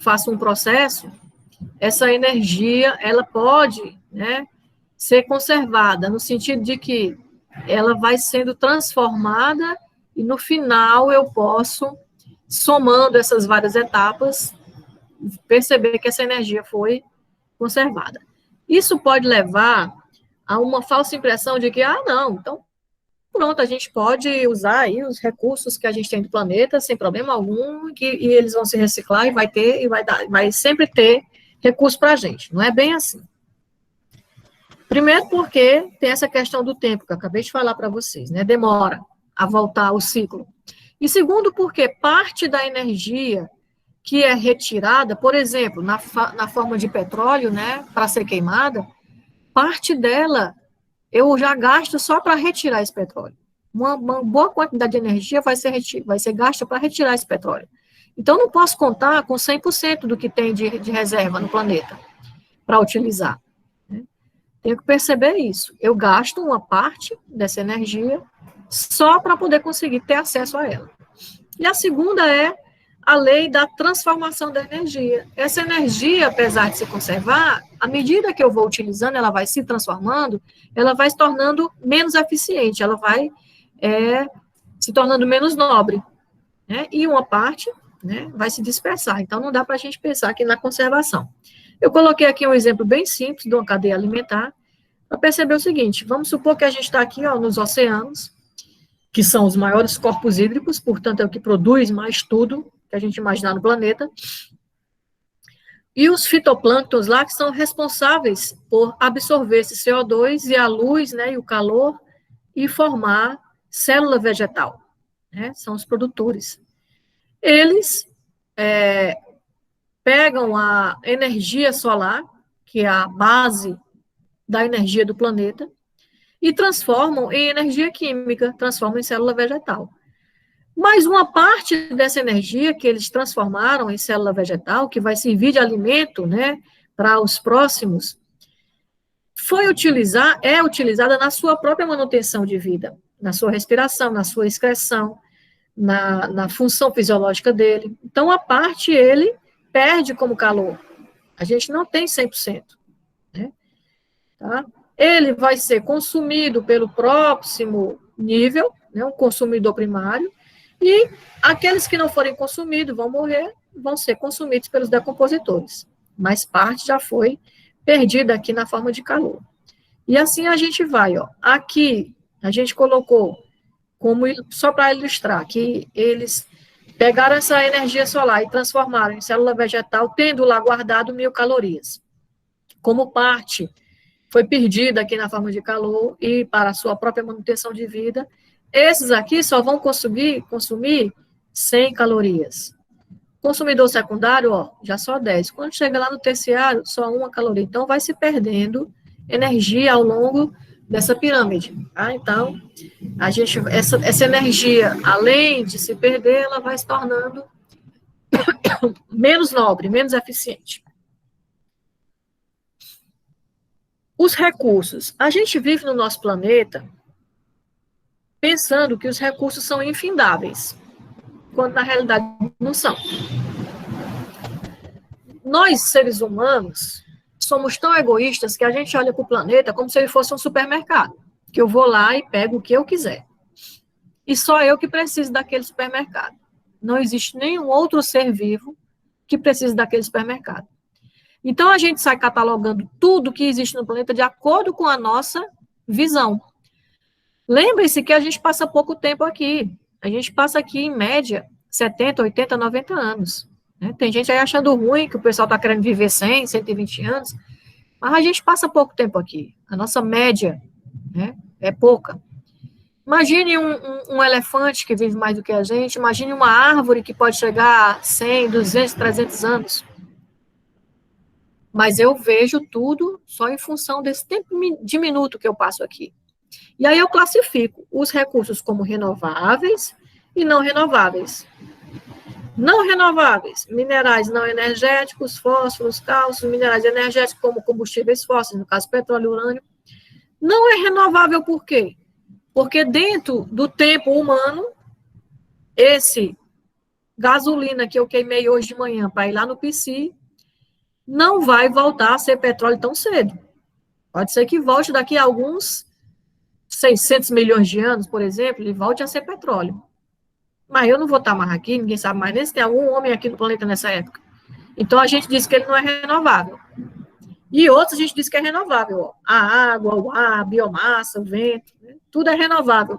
faço um processo, essa energia, ela pode, né, ser conservada, no sentido de que ela vai sendo transformada e, no final, eu posso, somando essas várias etapas, perceber que essa energia foi conservada. Isso pode levar a uma falsa impressão de que, não, então, pronto, a gente pode usar aí os recursos que a gente tem do planeta sem problema algum, e eles vão se reciclar e vai sempre ter recurso para a gente. Não é bem assim. Primeiro porque tem essa questão do tempo, que eu acabei de falar para vocês, né? Demora a voltar ao ciclo. E segundo porque parte da energia que é retirada, por exemplo, na forma de petróleo, né, para ser queimada, parte dela eu já gasto só para retirar esse petróleo. Uma boa quantidade de energia vai ser gasta para retirar esse petróleo. Então, não posso contar com 100% do que tem de reserva no planeta para utilizar. Né? Tenho que perceber isso. Eu gasto uma parte dessa energia só para poder conseguir ter acesso a ela. E a segunda é a lei da transformação da energia. Essa energia, apesar de se conservar, à medida que eu vou utilizando, ela vai se transformando, ela vai se tornando menos eficiente, ela vai se tornando menos nobre. Né? E uma parte, né, vai se dispersar. Então, não dá para a gente pensar aqui na conservação. Eu coloquei aqui um exemplo bem simples de uma cadeia alimentar, para perceber o seguinte, vamos supor que a gente está aqui nos oceanos, que são os maiores corpos hídricos, portanto, é o que produz mais tudo que a gente imaginar no planeta, e os fitoplânctons lá, que são responsáveis por absorver esse CO2 e a luz, né, e o calor, e formar célula vegetal, né, são os produtores. Eles pegam a energia solar, que é a base da energia do planeta, e transformam em energia química, transformam em célula vegetal. Mas uma parte dessa energia que eles transformaram em célula vegetal, que vai servir de alimento, né, para os próximos, é utilizada na sua própria manutenção de vida, na sua respiração, na sua excreção, na função fisiológica dele. Então, a parte ele perde como calor. A gente não tem 100%. Né? Tá? Ele vai ser consumido pelo próximo nível, né, um consumidor primário, e aqueles que não forem consumidos vão morrer, vão ser consumidos pelos decompositores. Mas parte já foi perdida aqui na forma de calor. E assim a gente vai, ó. Aqui a gente colocou, só para ilustrar, que eles pegaram essa energia solar e transformaram em célula vegetal, tendo lá guardado 1000 calorias. Como parte foi perdida aqui na forma de calor e para a sua própria manutenção de vida, esses aqui só vão consumir 100 calorias. Consumidor secundário, ó, já só 10. Quando chega lá no terciário, só 1 caloria. Então, vai se perdendo energia ao longo dessa pirâmide. Tá? Então, essa energia, além de se perder, ela vai se tornando menos nobre, menos eficiente. Os recursos. A gente vive no nosso planeta pensando que os recursos são infindáveis, quando na realidade não são. Nós, seres humanos, somos tão egoístas que a gente olha para o planeta como se ele fosse um supermercado, que eu vou lá e pego o que eu quiser. E só eu que preciso daquele supermercado. Não existe nenhum outro ser vivo que precise daquele supermercado. Então, a gente sai catalogando tudo que existe no planeta de acordo com a nossa visão. Lembre-se que a gente passa pouco tempo aqui. A gente passa aqui, em média, 70, 80, 90 anos. Né? Tem gente aí achando ruim que o pessoal está querendo viver 100, 120 anos, mas a gente passa pouco tempo aqui. A nossa média, né, é pouca. Imagine um elefante que vive mais do que a gente, imagine uma árvore que pode chegar a 100, 200, 300 anos. Mas eu vejo tudo só em função desse tempo diminuto que eu passo aqui. E aí eu classifico os recursos como renováveis e não renováveis. Não renováveis, minerais não energéticos, fósforos, cálcio, minerais energéticos como combustíveis fósseis, no caso petróleo e urânio. Não é renovável por quê? Porque dentro do tempo humano, esse gasolina que eu queimei hoje de manhã para ir lá no PC, não vai voltar a ser petróleo tão cedo. Pode ser que volte daqui a alguns 600 milhões de anos, por exemplo, e volte a ser petróleo. Mas eu não vou estar mais aqui, ninguém sabe mais nem se tem algum homem aqui no planeta nessa época. Então, a gente diz que ele não é renovável. E outros a gente diz que é renovável. Ó. A água, o ar, a biomassa, o vento, né? Tudo é renovável.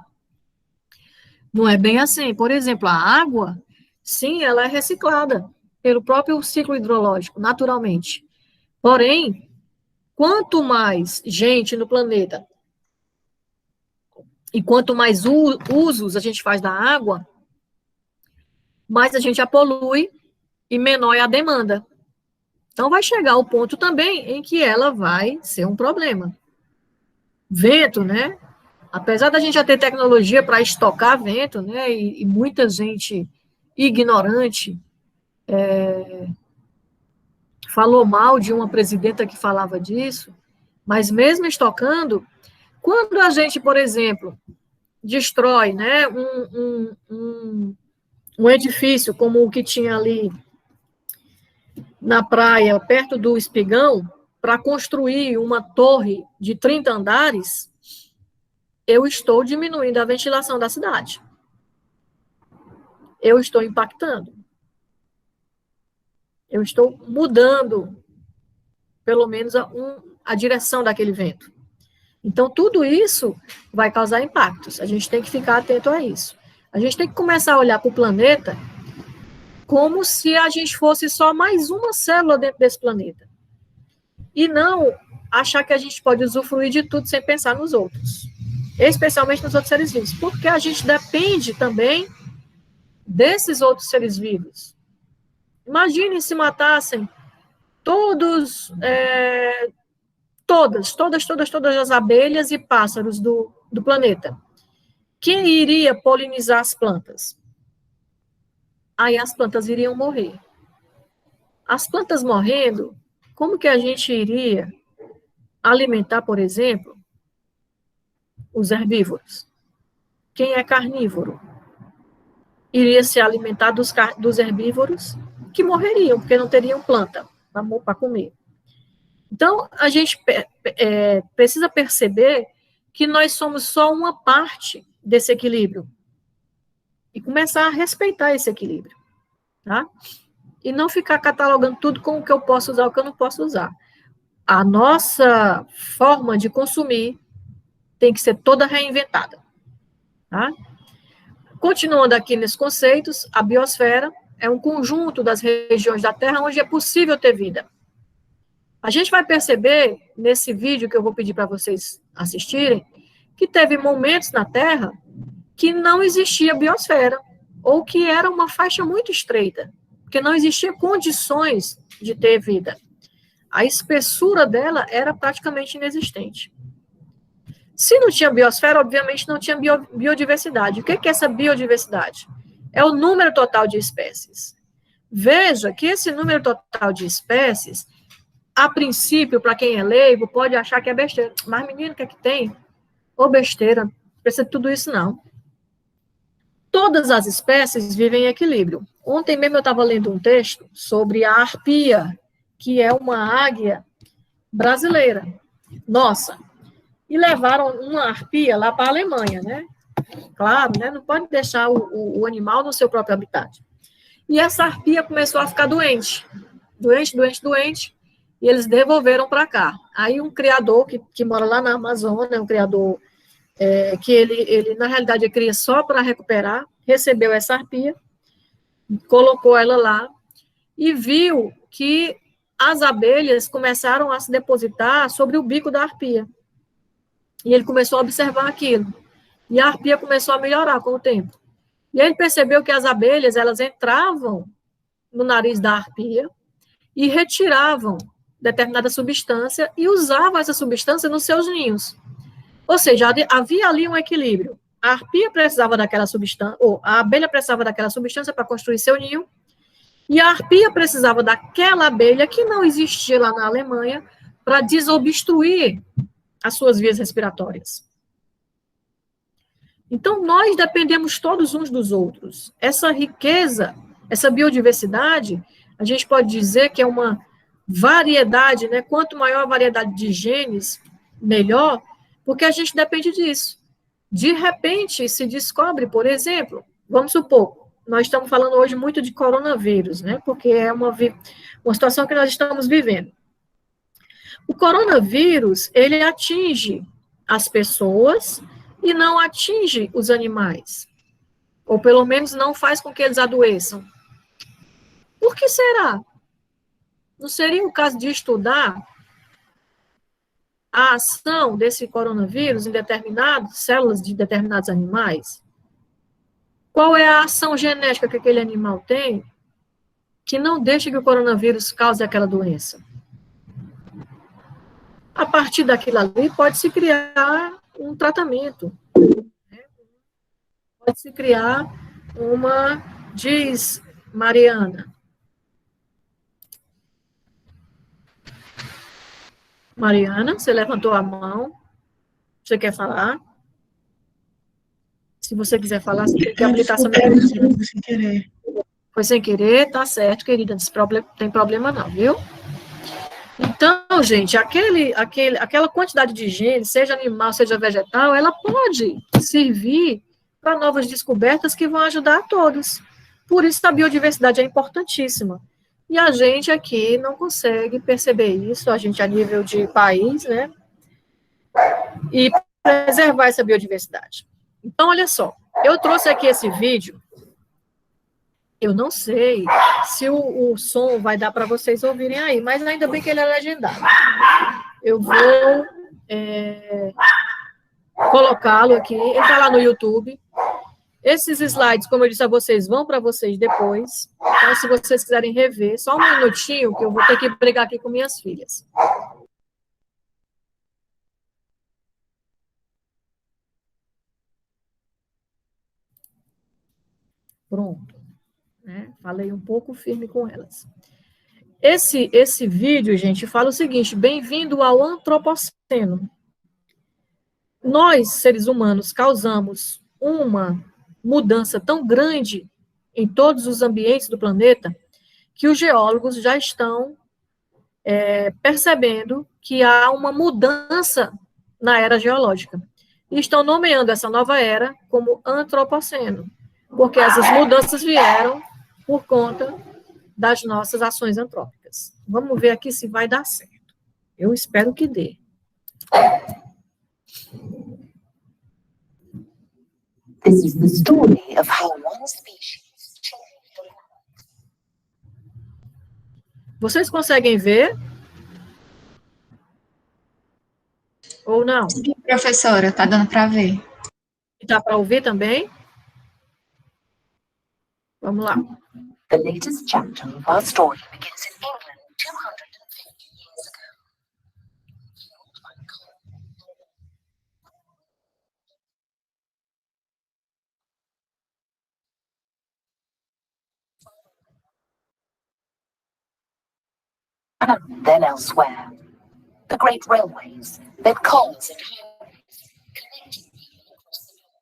Não é bem assim. Por exemplo, a água, sim, ela é reciclada pelo próprio ciclo hidrológico, naturalmente. Porém, quanto mais gente no planeta e quanto mais usos a gente faz da água, mais a gente a polui e menor é a demanda. Então, vai chegar o ponto também em que ela vai ser um problema. Vento, né? Apesar da gente já ter tecnologia para estocar vento, né? E muita gente ignorante falou mal de uma presidenta que falava disso, mas mesmo estocando, quando a gente, por exemplo, destrói, né, um edifício como o que tinha ali na praia, perto do Espigão, para construir uma torre de 30 andares, eu estou diminuindo a ventilação da cidade. Eu estou impactando. Eu estou mudando, pelo menos, a direção daquele vento. Então, tudo isso vai causar impactos. A gente tem que ficar atento a isso. A gente tem que começar a olhar para o planeta como se a gente fosse só mais uma célula dentro desse planeta. E não achar que a gente pode usufruir de tudo sem pensar nos outros. Especialmente nos outros seres vivos. Porque a gente depende também desses outros seres vivos. Imagine se matassem todas as abelhas e pássaros do planeta. Quem iria polinizar as plantas? Aí as plantas iriam morrer. As plantas morrendo, como que a gente iria alimentar, por exemplo, os herbívoros? Quem é carnívoro? Iria se alimentar dos herbívoros que morreriam, porque não teriam planta para comer. Então, a gente precisa perceber que nós somos só uma parte desse equilíbrio. E começar a respeitar esse equilíbrio. Tá? E não ficar catalogando tudo com o que eu posso usar e o que eu não posso usar. A nossa forma de consumir tem que ser toda reinventada. Tá? Continuando aqui nesses conceitos, a biosfera é um conjunto das regiões da Terra onde é possível ter vida. A gente vai perceber, nesse vídeo que eu vou pedir para vocês assistirem, que teve momentos na Terra que não existia biosfera, ou que era uma faixa muito estreita. porque não existia condições de ter vida. A espessura dela era praticamente inexistente. Se não tinha biosfera, obviamente não tinha biodiversidade. O que é essa biodiversidade? É o número total de espécies. Veja que esse número total de espécies, a princípio, para quem é leigo, pode achar que é besteira. Mas, menino, o que é que tem? Ô, besteira, não precisa de tudo isso, não. Todas as espécies vivem em equilíbrio. Ontem mesmo eu estava lendo um texto sobre a arpia, que é uma águia brasileira. Nossa. E levaram uma arpia lá para a Alemanha, né? Claro, né? Não pode deixar o animal no seu próprio habitat. E essa arpia começou a ficar doente. Doente. E eles devolveram para cá. Aí um criador que mora lá na Amazônia, um criador que ele, na realidade, cria só para recuperar, recebeu essa arpia, colocou ela lá e viu que as abelhas começaram a se depositar sobre o bico da arpia. E ele começou a observar aquilo. E a arpia começou a melhorar com o tempo. E ele percebeu que as abelhas, elas entravam no nariz da arpia e retiravam determinada substância e usavam essa substância nos seus ninhos. Ou seja, havia ali um equilíbrio. A arpia precisava daquela substância, ou a abelha precisava daquela substância para construir seu ninho, e a arpia precisava daquela abelha que não existia lá na Alemanha para desobstruir as suas vias respiratórias. Então, nós dependemos todos uns dos outros. Essa riqueza, essa biodiversidade, a gente pode dizer que é uma variedade, né? Quanto maior a variedade de genes, melhor, porque a gente depende disso. De repente, se descobre, por exemplo, vamos supor, nós estamos falando hoje muito de coronavírus, né? Porque é uma situação que nós estamos vivendo. O coronavírus, ele atinge as pessoas e não atinge os animais. Ou pelo menos não faz com que eles adoeçam. Por que será? Não seria o caso de estudar a ação desse coronavírus em determinadas células de determinados animais? Qual é a ação genética que aquele animal tem que não deixa que o coronavírus cause aquela doença? A partir daquilo ali, pode-se criar um tratamento. Né? Pode-se criar uma, diz Mariana. Mariana, você levantou a mão. Você quer falar? Se você quiser falar, você tem que habilitar essa microfone. Foi sem querer. Foi sem querer, tá certo, querida. Não tem problema não, viu? Então, gente, aquela quantidade de genes, seja animal, seja vegetal, ela pode servir para novas descobertas que vão ajudar a todos. Por isso, a biodiversidade é importantíssima. E a gente aqui não consegue perceber isso, a gente a nível de país, né? E preservar essa biodiversidade. Então, olha só, eu trouxe aqui esse vídeo. Eu não sei se o som vai dar para vocês ouvirem aí, mas ainda bem que ele é legendado. Eu vou colocá-lo aqui, entrar lá no YouTube. Esses slides, como eu disse a vocês, vão para vocês depois. Então, se vocês quiserem rever, só um minutinho, que eu vou ter que brigar aqui com minhas filhas. Pronto. Né? Falei um pouco firme com elas. Esse vídeo, gente, fala o seguinte: bem-vindo ao antropoceno. Nós, seres humanos, causamos uma mudança tão grande em todos os ambientes do planeta que os geólogos já estão percebendo que há uma mudança na era geológica. E estão nomeando essa nova era como antropoceno, porque essas mudanças vieram por conta das nossas ações antrópicas. Vamos ver aqui se vai dar certo. Eu espero que dê. This is the story of how one species changed the world. Vocês conseguem ver? Ou não? Sim, professora, tá dando para ver. Dá para ouvir também? Vamos lá. The latest chapter of our story begins in England 250 years ago. And then elsewhere, the great railways, then coals and highways, connecting people across the world.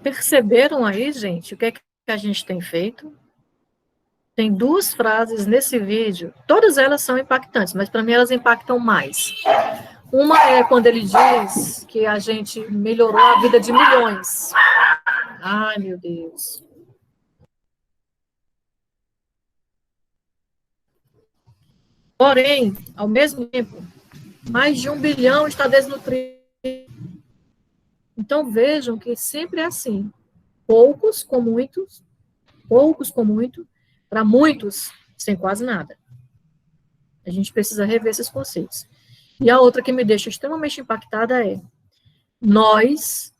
Perceberam aí, gente, o que é que a gente tem feito? Tem duas frases nesse vídeo, todas elas são impactantes, mas para mim elas impactam mais. Uma é quando ele diz que a gente melhorou a vida de milhões. Ai, meu Deus. Porém, ao mesmo tempo, mais de 1 bilhão está desnutrido. Então, vejam que sempre é assim. Poucos com muitos, para muitos, sem quase nada. A gente precisa rever esses conceitos. E a outra que me deixa extremamente impactada é: nós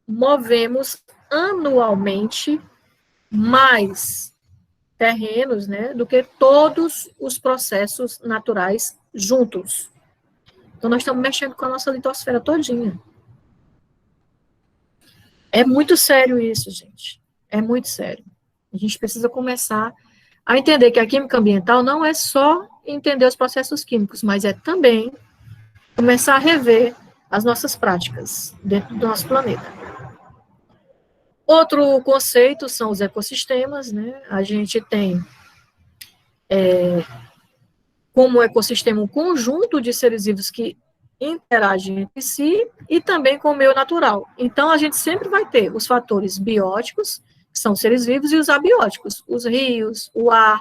movemos anualmente mais terrenos, né, do que todos os processos naturais juntos. Então, nós estamos mexendo com a nossa litosfera todinha. É muito sério isso, gente. É muito sério. A gente precisa começar a entender que a química ambiental não é só entender os processos químicos, mas é também começar a rever as nossas práticas dentro do nosso planeta. Outro conceito são os ecossistemas, né? A gente tem como ecossistema um conjunto de seres vivos que interagem entre si e também com o meio natural. Então, a gente sempre vai ter os fatores bióticos, que são seres vivos, e os abióticos, os rios, o ar,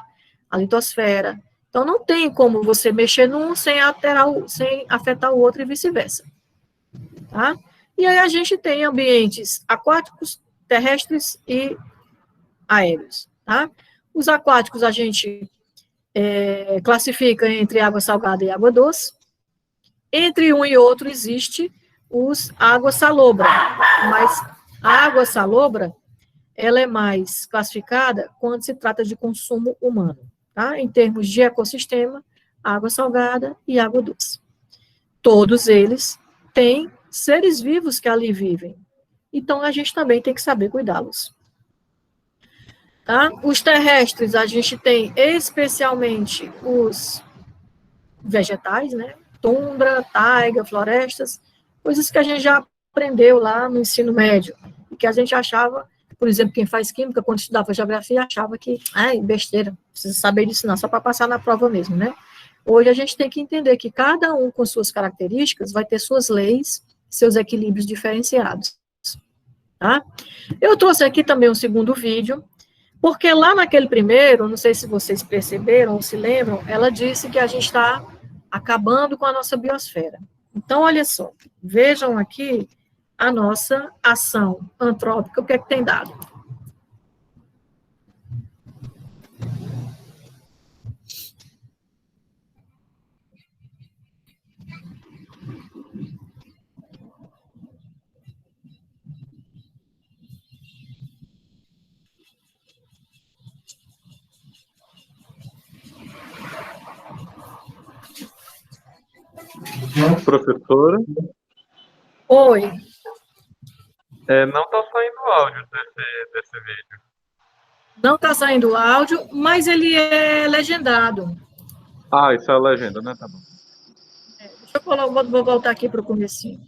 a litosfera. Então, não tem como você mexer num sem afetar o outro e vice-versa. Tá? E aí a gente tem ambientes aquáticos, terrestres e aéreos. Tá? Os aquáticos a gente classifica entre água salgada e água doce. Entre um e outro existe a água salobra, mas a água salobra, ela é mais classificada quando se trata de consumo humano, tá? Em termos de ecossistema, água salgada e água doce. Todos eles têm seres vivos que ali vivem. Então, a gente também tem que saber cuidá-los. Tá? Os terrestres, a gente tem especialmente os vegetais, né? Tundra, taiga, florestas, coisas que a gente já aprendeu lá no ensino médio, e que a gente achava, por exemplo, quem faz química, quando estudava geografia, achava que, besteira, não precisa saber disso não, só para passar na prova mesmo, né? Hoje a gente tem que entender que cada um com suas características vai ter suas leis, seus equilíbrios diferenciados, tá? Eu trouxe aqui também um segundo vídeo, porque lá naquele primeiro, não sei se vocês perceberam ou se lembram, ela disse que a gente está acabando com a nossa biosfera. Então, olha só, vejam aqui a nossa ação antrópica, o que é que tem dado. Professora, Oi, não está saindo áudio desse vídeo. não está saindo áudio, mas ele é legendado. Ah, isso é a legenda, né? Tá bom. Deixa eu vou voltar aqui para o comecinho.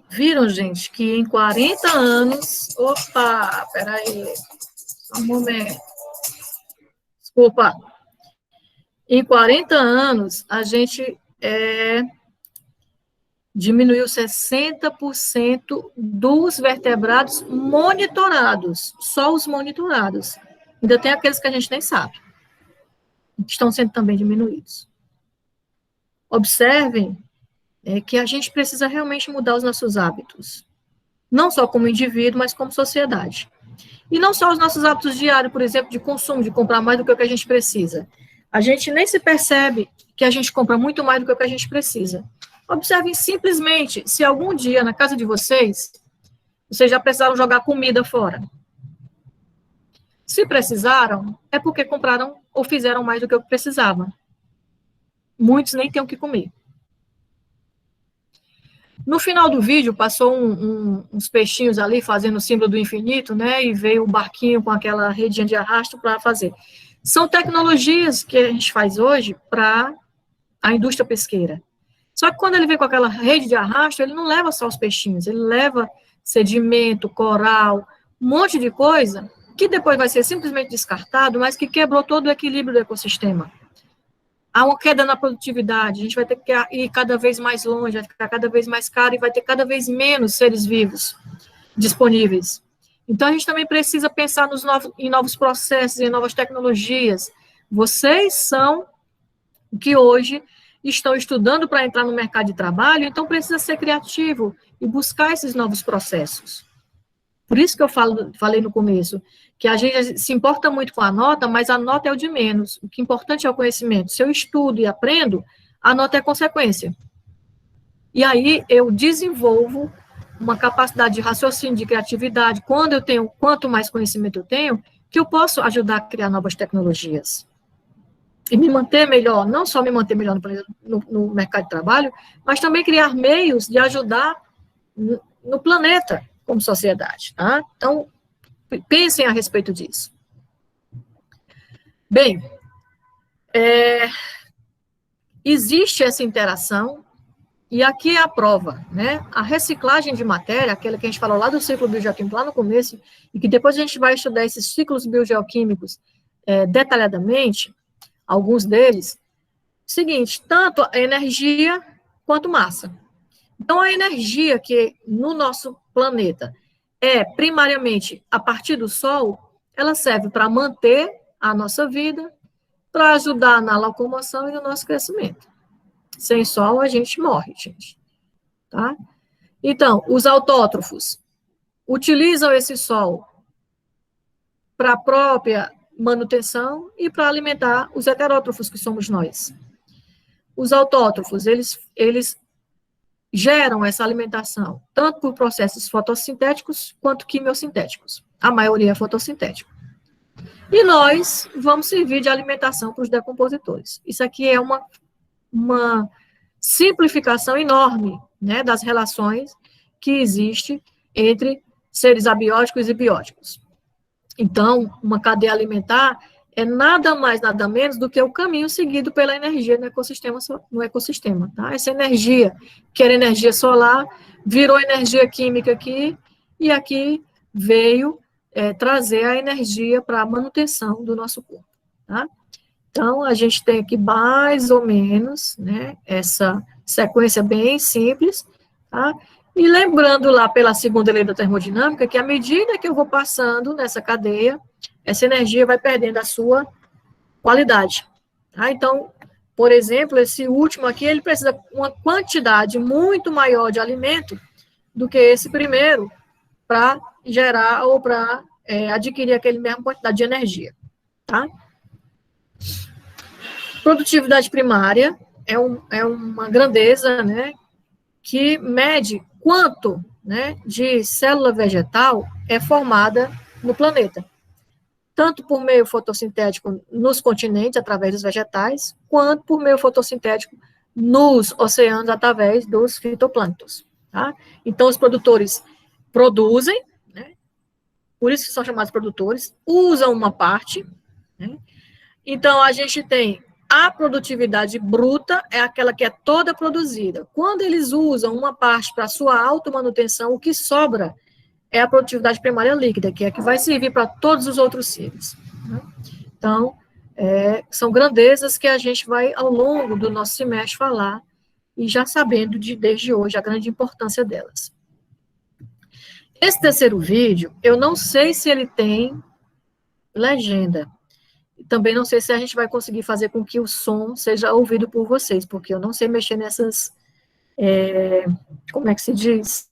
Viram, gente, que em 40 anos... Opa, peraí. Só um momento. Desculpa. Em 40 anos, a gente diminuiu 60% dos vertebrados monitorados. Só os monitorados. Ainda tem aqueles que a gente nem sabe. Que estão sendo também diminuídos. Observem que a gente precisa realmente mudar os nossos hábitos. Não só como indivíduo, mas como sociedade. E não só os nossos hábitos diários, por exemplo, de consumo, de comprar mais do que o que a gente precisa. A gente nem se percebe que a gente compra muito mais do que o que a gente precisa. Observem simplesmente, se algum dia na casa de vocês já precisaram jogar comida fora. Se precisaram, é porque compraram ou fizeram mais do que o que precisavam. Muitos nem têm o que comer. No final do vídeo, passou uns peixinhos ali fazendo o símbolo do infinito, né? E veio o barquinho com aquela redinha de arrasto para fazer. São tecnologias que a gente faz hoje para a indústria pesqueira. Só que quando ele vem com aquela rede de arrasto, ele não leva só os peixinhos, ele leva sedimento, coral, um monte de coisa que depois vai ser simplesmente descartado, mas que quebrou todo o equilíbrio do ecossistema. há uma queda na produtividade, a gente vai ter que ir cada vez mais longe, vai ficar cada vez mais caro e vai ter cada vez menos seres vivos disponíveis. Então, a gente também precisa pensar em novos processos, em novas tecnologias. Vocês são que hoje estão estudando para entrar no mercado de trabalho, então precisa ser criativo e buscar esses novos processos. Por isso que eu falei no começo, que a gente se importa muito com a nota, mas a nota é o de menos. O que é importante é o conhecimento. Se eu estudo e aprendo, a nota é consequência. E aí eu desenvolvo uma capacidade de raciocínio, de criatividade. Quanto mais conhecimento eu tenho, que eu posso ajudar a criar novas tecnologias. E me manter melhor, não só me manter melhor no mercado de trabalho, mas também criar meios de ajudar no planeta, como sociedade, tá? Então, pensem a respeito disso. Bem, existe essa interação, e aqui é a prova, né? A reciclagem de matéria, aquela que a gente falou lá do ciclo biogeoquímico, lá no começo, e que depois a gente vai estudar esses ciclos biogeoquímicos detalhadamente, alguns deles, seguinte, tanto a energia quanto massa. Então, a energia que no nosso planeta é primariamente a partir do Sol, ela serve para manter a nossa vida, para ajudar na locomoção e no nosso crescimento. Sem Sol, a gente morre, gente. Tá? Então, os autótrofos utilizam esse Sol para a própria manutenção e para alimentar os heterótrofos, que somos nós. Os autótrofos, eles geram essa alimentação, tanto por processos fotossintéticos quanto quimiosintéticos. A maioria é fotossintético. E nós vamos servir de alimentação para os decompositores. Isso aqui é uma simplificação enorme, né, das relações que existe entre seres abióticos e bióticos. Então, uma cadeia alimentar é nada mais, nada menos do que o caminho seguido pela energia no ecossistema, tá? Essa energia, que era energia solar, virou energia química aqui, e aqui veio trazer a energia para a manutenção do nosso corpo, tá? Então, a gente tem aqui mais ou menos, né, essa sequência bem simples, tá? E lembrando lá pela segunda lei da termodinâmica, que à medida que eu vou passando nessa cadeia, essa energia vai perdendo a sua qualidade. Tá? Então, por exemplo, esse último aqui, ele precisa de uma quantidade muito maior de alimento do que esse primeiro para gerar ou para adquirir aquele mesma quantidade de energia. Tá? Produtividade primária é uma grandeza, né, que mede quanto, né, de célula vegetal é formada no planeta. Tanto por meio fotossintético nos continentes, através dos vegetais, quanto por meio fotossintético nos oceanos, através dos fitoplânctons. Tá? Então, os produtores produzem, né, por isso que são chamados produtores, usam uma parte, né? Então, a gente tem a produtividade bruta, é aquela que é toda produzida. Quando eles usam uma parte para sua automanutenção, o que sobra é a produtividade primária líquida, que é a que vai servir para todos os outros seres. Né? Então, são grandezas que a gente vai, ao longo do nosso semestre, falar, e já sabendo desde hoje a grande importância delas. Esse terceiro vídeo, eu não sei se ele tem legenda. Também não sei se a gente vai conseguir fazer com que o som seja ouvido por vocês, porque eu não sei mexer nessas, como é que se diz?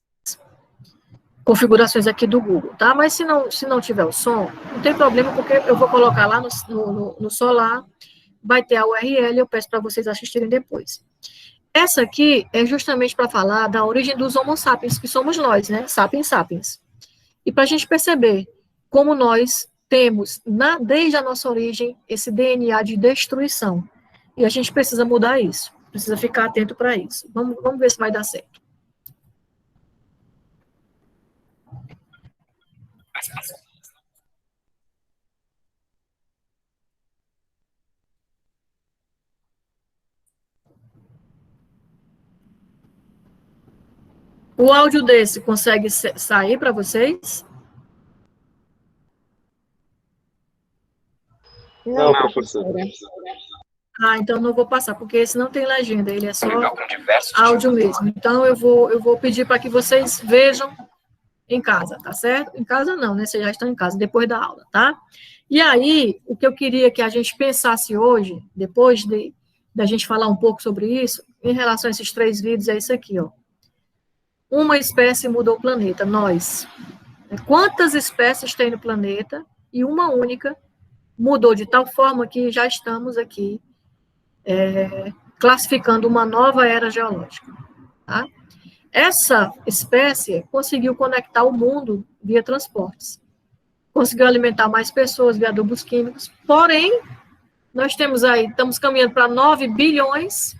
Configurações aqui do Google, tá? Mas se não tiver o som, não tem problema, porque eu vou colocar lá no Solar, vai ter a URL, eu peço para vocês assistirem depois. Essa aqui é justamente para falar da origem dos Homo sapiens, que somos nós, né? Sapiens sapiens. E para a gente perceber como nós temos, desde a nossa origem, esse DNA de destruição. E a gente precisa mudar isso, precisa ficar atento para isso. Vamos ver se vai dar certo. O áudio desse consegue sair para vocês? Não, professora. Ah, então não vou passar, porque esse não tem legenda, ele é só Com diversos áudio mesmo. Então eu vou pedir para que vocês vejam em casa, tá certo? Em casa não, né? Vocês já estão em casa, depois da aula, tá? E aí, o que eu queria que a gente pensasse hoje, depois da gente falar um pouco sobre isso, em relação a esses 3 vídeos, é isso aqui, ó. Uma espécie mudou o planeta, nós. Quantas espécies tem no planeta? E uma única mudou de tal forma que já estamos aqui classificando uma nova era geológica, tá? Essa espécie conseguiu conectar o mundo via transportes, conseguiu alimentar mais pessoas via adubos químicos, porém, nós temos aí, estamos caminhando para 9 bilhões,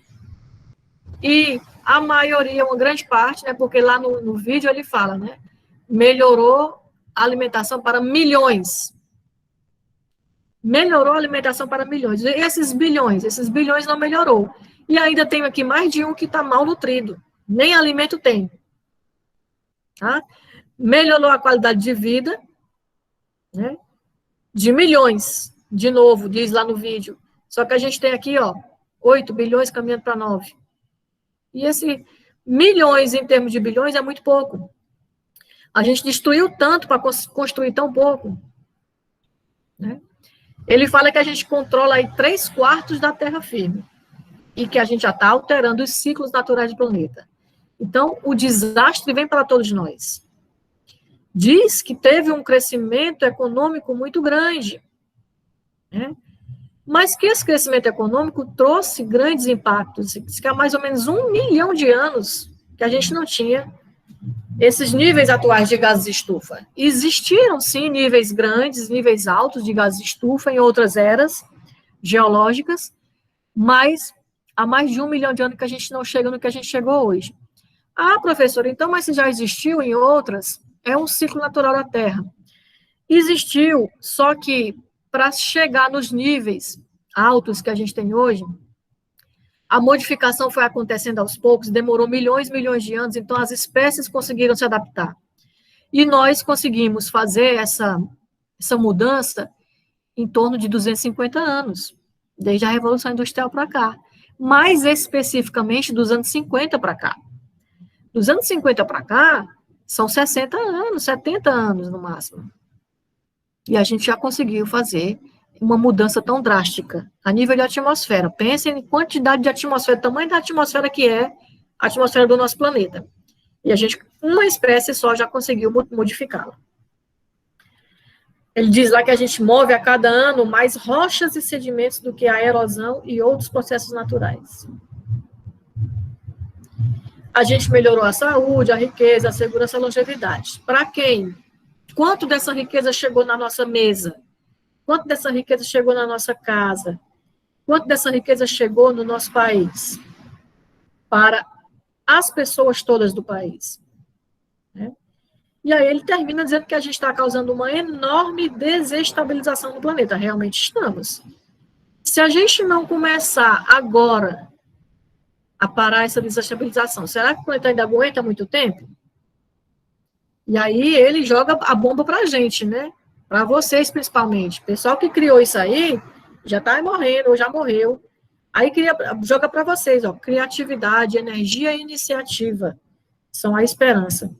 e a maioria, uma grande parte, né, porque lá no vídeo ele fala, né, melhorou a alimentação para milhões. Melhorou a alimentação para milhões. E esses bilhões não melhorou. E ainda tem aqui mais de um que está mal nutrido. Nem alimento tem. Tá? Melhorou a qualidade de vida, né, de milhões. De novo, diz lá no vídeo. Só que a gente tem aqui, ó, 8 bilhões caminhando para 9. E esse milhões em termos de bilhões é muito pouco. A gente destruiu tanto para construir tão pouco. Né? Ele fala que a gente controla aí 3/4 da terra firme. E que a gente já está alterando os ciclos naturais do planeta. Então, o desastre vem para todos nós. Diz que teve um crescimento econômico muito grande, né? Mas que esse crescimento econômico trouxe grandes impactos. Diz que há mais ou menos 1 milhão de anos que a gente não tinha esses níveis atuais de gases de estufa. Existiram, sim, níveis grandes, níveis altos de gases de estufa em outras eras geológicas, mas há mais de 1 milhão de anos que a gente não chega no que a gente chegou hoje. Ah, professora, então, mas se já existiu em outras, é um ciclo natural da Terra. Existiu, só que para chegar nos níveis altos que a gente tem hoje, a modificação foi acontecendo aos poucos, demorou milhões de anos, então as espécies conseguiram se adaptar. E nós conseguimos fazer essa mudança em torno de 250 anos, desde a Revolução Industrial para cá. Mais especificamente dos anos 50 para cá. Dos anos 50 para cá, são 60 anos, 70 anos no máximo. E a gente já conseguiu fazer uma mudança tão drástica a nível de atmosfera. Pensem em quantidade de atmosfera, tamanho da atmosfera que é a atmosfera do nosso planeta. E a gente, uma espécie só, já conseguiu modificá-la. Ele diz lá que a gente move a cada ano mais rochas e sedimentos do que a erosão e outros processos naturais. A gente melhorou a saúde, a riqueza, a segurança e a longevidade. Para quem? Quanto dessa riqueza chegou na nossa mesa? Quanto dessa riqueza chegou na nossa casa? Quanto dessa riqueza chegou no nosso país? Para as pessoas todas do país. Né? E aí ele termina dizendo que a gente está causando uma enorme desestabilização no planeta. Realmente estamos. Se a gente não começar agora a parar essa desestabilização, será que o planeta ainda aguenta muito tempo? E aí ele joga a bomba para a gente, né? Para vocês, principalmente. O pessoal que criou isso aí já está morrendo, ou já morreu. Aí joga para vocês, ó, criatividade, energia e iniciativa são a esperança.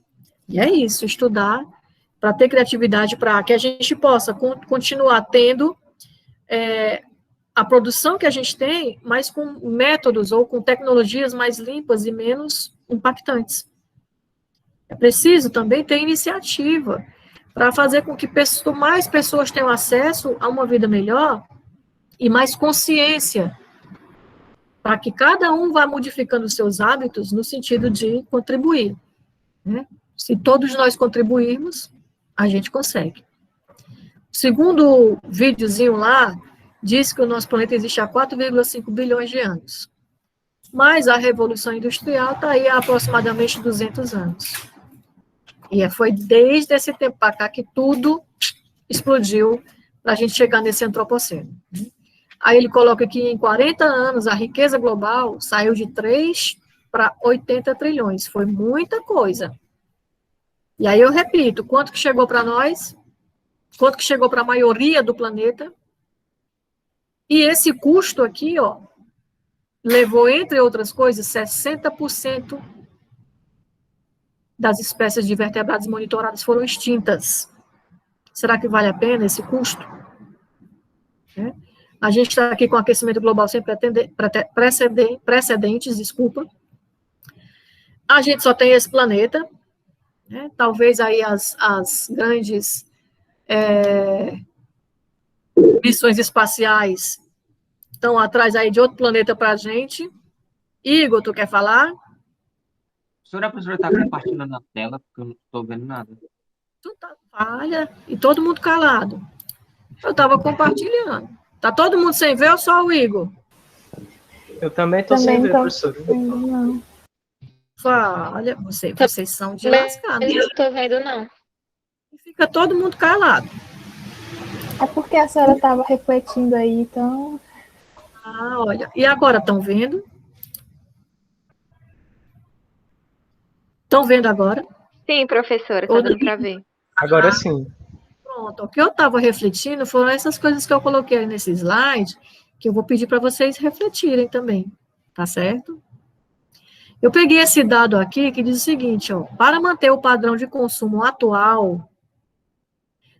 E é isso, estudar para ter criatividade, para que a gente possa continuar tendo a produção que a gente tem, mas com métodos ou com tecnologias mais limpas e menos impactantes. É preciso também ter iniciativa para fazer com que mais pessoas tenham acesso a uma vida melhor e mais consciência, para que cada um vá modificando os seus hábitos no sentido de contribuir. Né? Se todos nós contribuirmos, a gente consegue. O segundo videozinho lá diz que o nosso planeta existe há 4,5 bilhões de anos. Mas a Revolução Industrial está aí há aproximadamente 200 anos. E foi desde esse tempo para cá que tudo explodiu para a gente chegar nesse antropoceno. Aí ele coloca que em 40 anos a riqueza global saiu de 3 para 80 trilhões. Foi muita coisa. E aí eu repito, quanto que chegou para nós? Quanto que chegou para a maioria do planeta? E esse custo aqui, ó, levou, entre outras coisas, 60% das espécies de vertebrados monitoradas foram extintas. Será que vale a pena esse custo? A gente está aqui com aquecimento global sem precedentes, desculpa. A gente só tem esse planeta, né? Talvez aí as grandes missões espaciais estão atrás aí de outro planeta para a gente. Igor, tu quer falar? A professora está compartilhando a tela, porque eu não estou vendo nada. Tu tá, falha, e todo mundo calado. Eu estava compartilhando. Tá todo mundo sem ver ou só o Igor? Eu também tô sem ver, professor. Não. Olha, vocês são de lascar, né? Não tô vendo, não. Fica todo mundo calado. É porque a senhora estava refletindo aí, então. Ah, olha. E agora, estão vendo? Estão vendo agora? Sim, professora, tá dando para ver. Agora sim. Pronto. O que eu estava refletindo foram essas coisas que eu coloquei aí nesse slide, que eu vou pedir para vocês refletirem também. Tá certo? Eu peguei esse dado aqui que diz o seguinte, ó, para manter o padrão de consumo atual,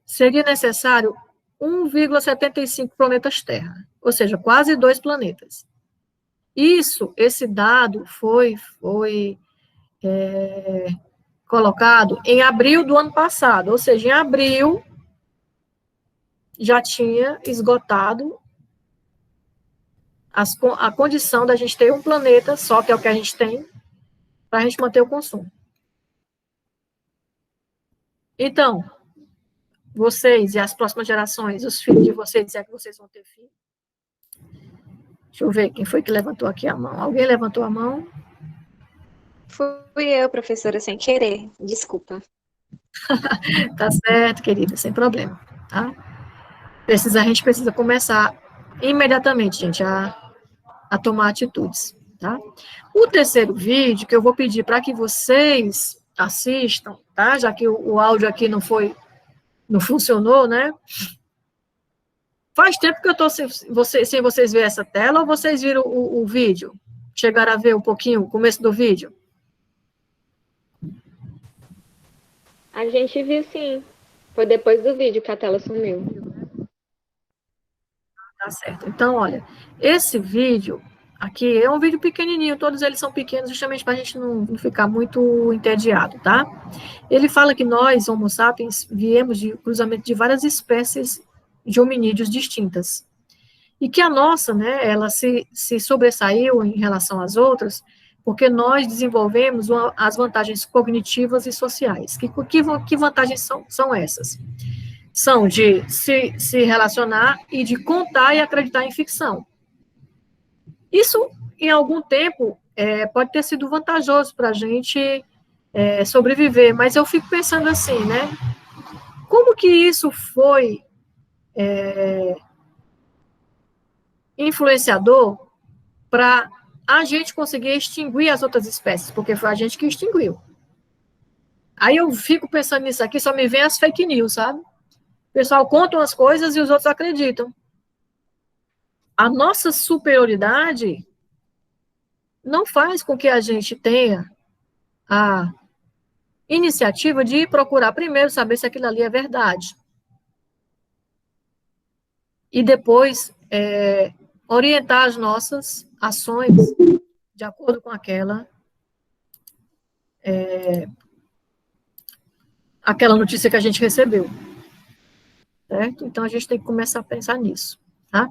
seria necessário 1,75 planetas Terra, ou seja, quase 2 planetas. Esse dado foi colocado em abril do ano passado, ou seja, em abril já tinha esgotado a condição da gente ter um planeta só, que é o que a gente tem, para a gente manter o consumo. Então, vocês e as próximas gerações, os filhos de vocês, se é que vocês vão ter filho. Deixa eu ver quem foi que levantou aqui a mão. Alguém levantou a mão? Fui eu, professora, sem querer. Desculpa. Tá certo, querida, sem problema, tá? A gente precisa começar imediatamente, gente, a tomar atitudes, tá? O terceiro vídeo, que eu vou pedir para que vocês assistam, tá? Já que o áudio aqui não funcionou, né? Faz tempo que eu estou sem vocês verem essa tela, ou vocês viram o vídeo? Chegaram a ver um pouquinho o começo do vídeo? A gente viu, sim. Foi depois do vídeo que a tela sumiu. Tá certo. Então, olha, esse vídeo aqui é um vídeo pequenininho, todos eles são pequenos, justamente para a gente não ficar muito entediado, tá? Ele fala que nós, Homo sapiens, viemos de cruzamento de várias espécies de hominídeos distintas. E que a nossa, né, ela se sobressaiu em relação às outras, porque nós desenvolvemos as vantagens cognitivas e sociais. Que vantagens são essas? São de se relacionar e de contar e acreditar em ficção. Isso, em algum tempo, pode ter sido vantajoso para a gente sobreviver, mas eu fico pensando assim, né? Como que isso foi influenciador para a gente conseguir extinguir as outras espécies, porque foi a gente que extinguiu. Aí eu fico pensando nisso aqui, só me vem as fake news, sabe? O pessoal conta umas coisas e os outros acreditam. A nossa superioridade não faz com que a gente tenha a iniciativa de procurar primeiro saber se aquilo ali é verdade. E depois orientar as nossas ações de acordo com aquela notícia que a gente recebeu. Certo? Então, a gente tem que começar a pensar nisso. Tá?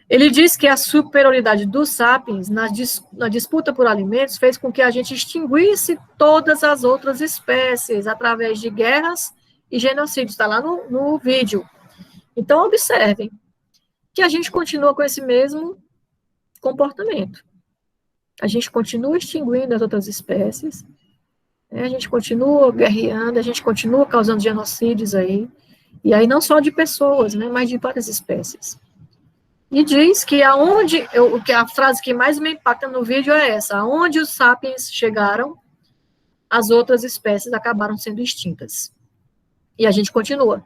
Ele diz que a superioridade dos sapiens na disputa por alimentos fez com que a gente extinguisse todas as outras espécies através de guerras e genocídios. Está lá no vídeo. Então, observem que a gente continua com esse mesmo comportamento. A gente continua extinguindo as outras espécies, né? A gente continua guerreando, a gente continua causando genocídios aí, e aí não só de pessoas, né, mas de várias espécies. E diz que a frase que mais me impacta no vídeo é essa: aonde os sapiens chegaram, as outras espécies acabaram sendo extintas. E a gente continua.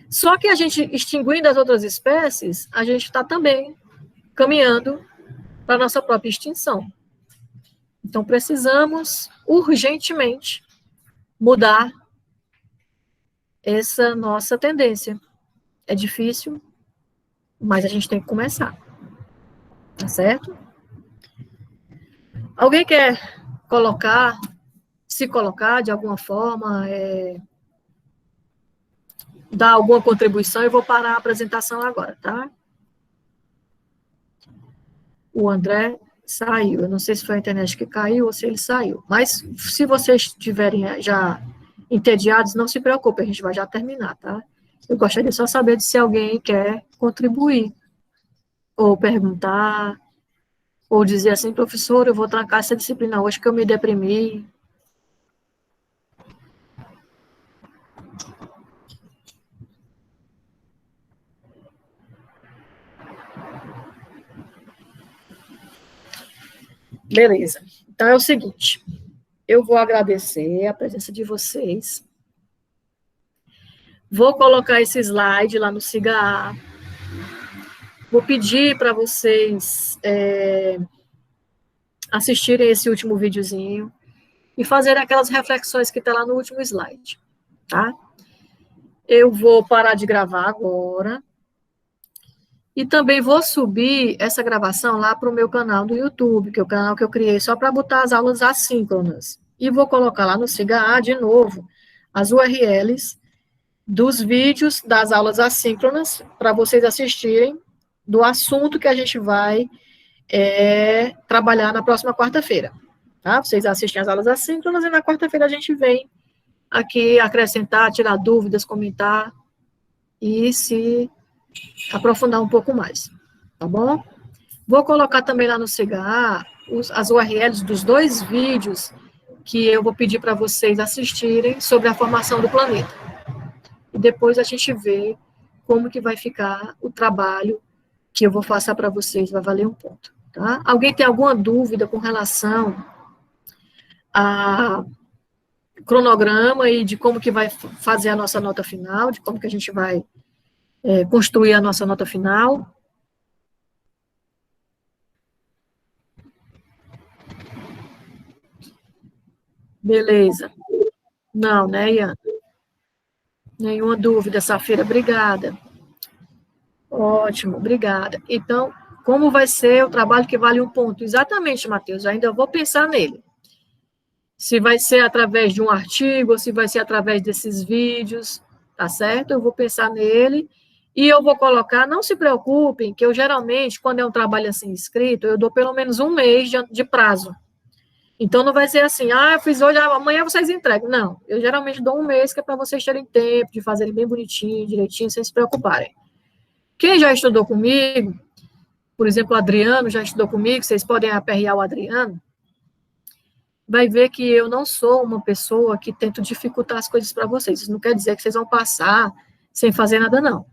Só que a gente, extinguindo as outras espécies, a gente está também caminhando para a nossa própria extinção. Então, precisamos urgentemente mudar essa nossa tendência. É difícil, mas a gente tem que começar. Tá certo? Alguém quer se colocar de alguma forma, dar alguma contribuição? Eu vou parar a apresentação agora, tá? O André saiu. Eu não sei se foi a internet que caiu ou se ele saiu. Mas, se vocês estiverem já entediados, não se preocupe, a gente vai já terminar, tá? Eu gostaria só de saber se alguém quer contribuir, ou perguntar, ou dizer assim, professor, eu vou trancar essa disciplina hoje que eu me deprimi. Beleza. Então, é o seguinte, eu vou agradecer a presença de vocês. Vou colocar esse slide lá no Siga A. Vou pedir para vocês assistirem esse último videozinho e fazerem aquelas reflexões que está lá no último slide, tá? Eu vou parar de gravar agora. E também vou subir essa gravação lá para o meu canal do YouTube, que é o canal que eu criei só para botar as aulas assíncronas. E vou colocar lá no Siga A, de novo, as URLs dos vídeos das aulas assíncronas, para vocês assistirem do assunto que a gente vai trabalhar na próxima quarta-feira. Tá? Vocês assistem as aulas assíncronas e na quarta-feira a gente vem aqui acrescentar, tirar dúvidas, comentar e se aprofundar um pouco mais, tá bom? Vou colocar também lá no Siga A as URLs dos 2 vídeos que eu vou pedir para vocês assistirem sobre a formação do planeta. E depois a gente vê como que vai ficar o trabalho que eu vou passar para vocês, vai valer um ponto, tá? Alguém tem alguma dúvida com relação a cronograma e de como que vai fazer a nossa nota final, de como que a gente vai construir a nossa nota final? Beleza. Não, né, Ian? Nenhuma dúvida, Safira, obrigada. Ótimo, obrigada. Então, como vai ser o trabalho que vale um ponto? Exatamente, Matheus, ainda vou pensar nele. Se vai ser através de um artigo, ou se vai ser através desses vídeos, tá certo? Eu vou pensar nele. E eu vou colocar, não se preocupem, que eu geralmente, quando é um trabalho assim escrito, eu dou pelo menos 1 mês de prazo. Então, não vai ser assim, eu fiz hoje, amanhã vocês entregam. Não, eu geralmente dou 1 mês, que é para vocês terem tempo de fazerem bem bonitinho, direitinho, sem se preocuparem. Quem já estudou comigo, por exemplo, o Adriano já estudou comigo, vocês podem aperrear o Adriano, vai ver que eu não sou uma pessoa que tento dificultar as coisas para vocês. Isso não quer dizer que vocês vão passar sem fazer nada, não.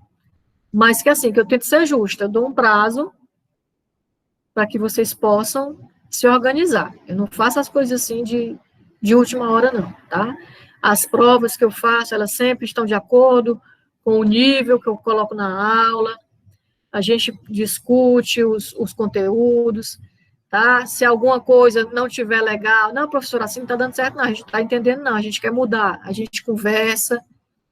Mas que assim, que eu tento ser justa, eu dou um prazo para que vocês possam se organizar. Eu não faço as coisas assim de última hora, não, tá? As provas que eu faço, elas sempre estão de acordo com o nível que eu coloco na aula, a gente discute os conteúdos, tá? Se alguma coisa não estiver legal, não, professora, assim não está dando certo, não, a gente não está entendendo, não, a gente quer mudar, a gente conversa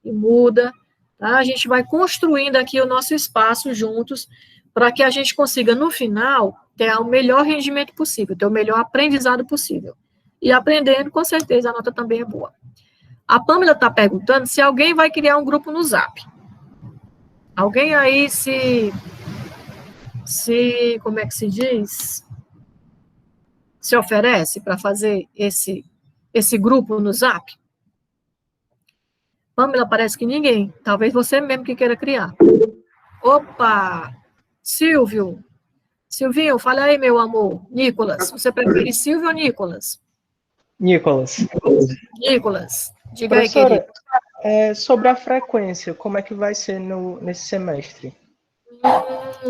e muda. Tá? A gente vai construindo aqui o nosso espaço juntos para que a gente consiga, no final, ter o melhor rendimento possível, ter o melhor aprendizado possível. E aprendendo, com certeza, a nota também é boa. A Pâmela está perguntando se alguém vai criar um grupo no Zap. Alguém aí como é que se diz? Se oferece para fazer esse grupo no Zap? Pâmela, parece que ninguém. Talvez você mesmo que queira criar. Opa! Silvio. Silvinho, fala aí, meu amor. Nicolas, você prefere Silvio ou Nicolas? Nicolas. Nicolas, diga aí, Professora, querido. Sobre a frequência, como é que vai ser nesse semestre?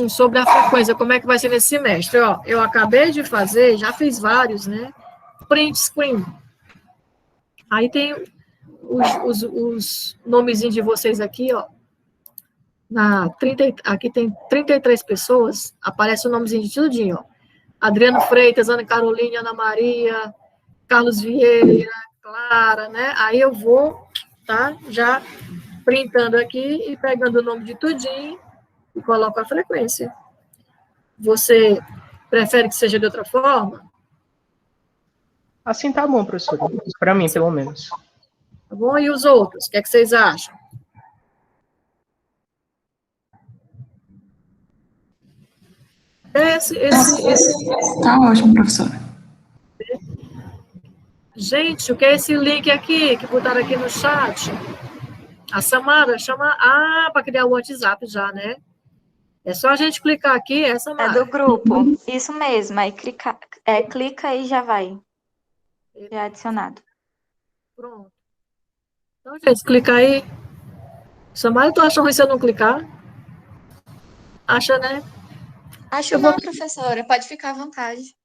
Sobre a frequência, como é que vai ser nesse semestre? Ó, eu acabei de fazer, já fiz vários, né? Print screen. Aí tem os nomezinhos de vocês aqui, ó. Aqui tem 33 pessoas, aparece o nomezinho de tudinho, ó. Adriano Freitas, Ana Carolina, Ana Maria, Carlos Vieira, Clara, né? Aí eu vou, tá? Já printando aqui e pegando o nome de tudinho e coloco a frequência. Você prefere que seja de outra forma? Assim tá bom, professora. Para mim, pelo menos. Tá bom? E os outros? O que é que vocês acham? Tá ótimo, professora. Gente, o que é esse link aqui, que botaram aqui no chat? A Samara chama... para criar o WhatsApp já, né? É só a gente clicar aqui, Samara. É do grupo. Isso mesmo. Aí clica e já vai. Já é adicionado. Pronto. Então, gente, clica aí. Samara, tu acha ruim se eu não clicar? Acha, né? Acho não, professora. Pode ficar à vontade.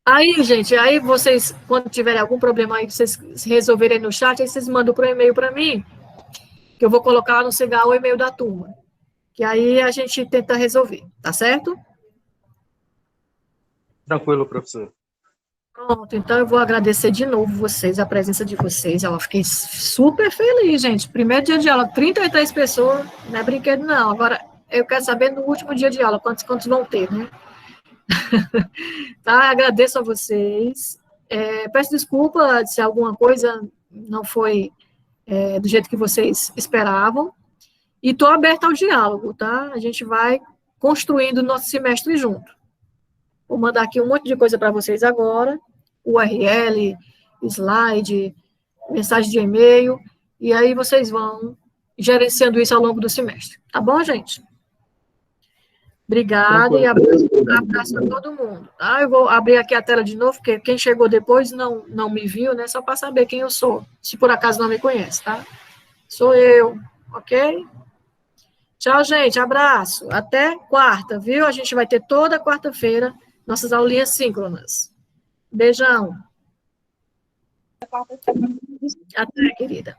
Aí, gente, aí vocês, quando tiverem algum problema aí, vocês resolverem no chat, aí vocês mandam por e-mail para mim, que eu vou colocar lá no Cigal o e-mail da turma. Que aí a gente tenta resolver, tá certo? Tranquilo, professor. Pronto, então eu vou agradecer de novo vocês, a presença de vocês. Eu fiquei super feliz, gente. Primeiro dia de aula, 33 pessoas, não é brinquedo, não. Agora, eu quero saber no último dia de aula, quantos vão ter, né? Tá, agradeço a vocês. Peço desculpa se alguma coisa não foi do jeito que vocês esperavam. E estou aberta ao diálogo, tá? A gente vai construindo o nosso semestre junto. Vou mandar aqui um monte de coisa para vocês agora. URL, slide, mensagem de e-mail. E aí vocês vão gerenciando isso ao longo do semestre. Tá bom, gente? Obrigada e abraço a todo mundo. Tá? Eu vou abrir aqui a tela de novo, porque quem chegou depois não me viu, né? Só para saber quem eu sou, se por acaso não me conhece, tá? Sou eu, ok? Tchau, gente, abraço. Até quarta, viu? A gente vai ter toda quarta-feira nossas aulinhas síncronas. Beijão. Até, querida.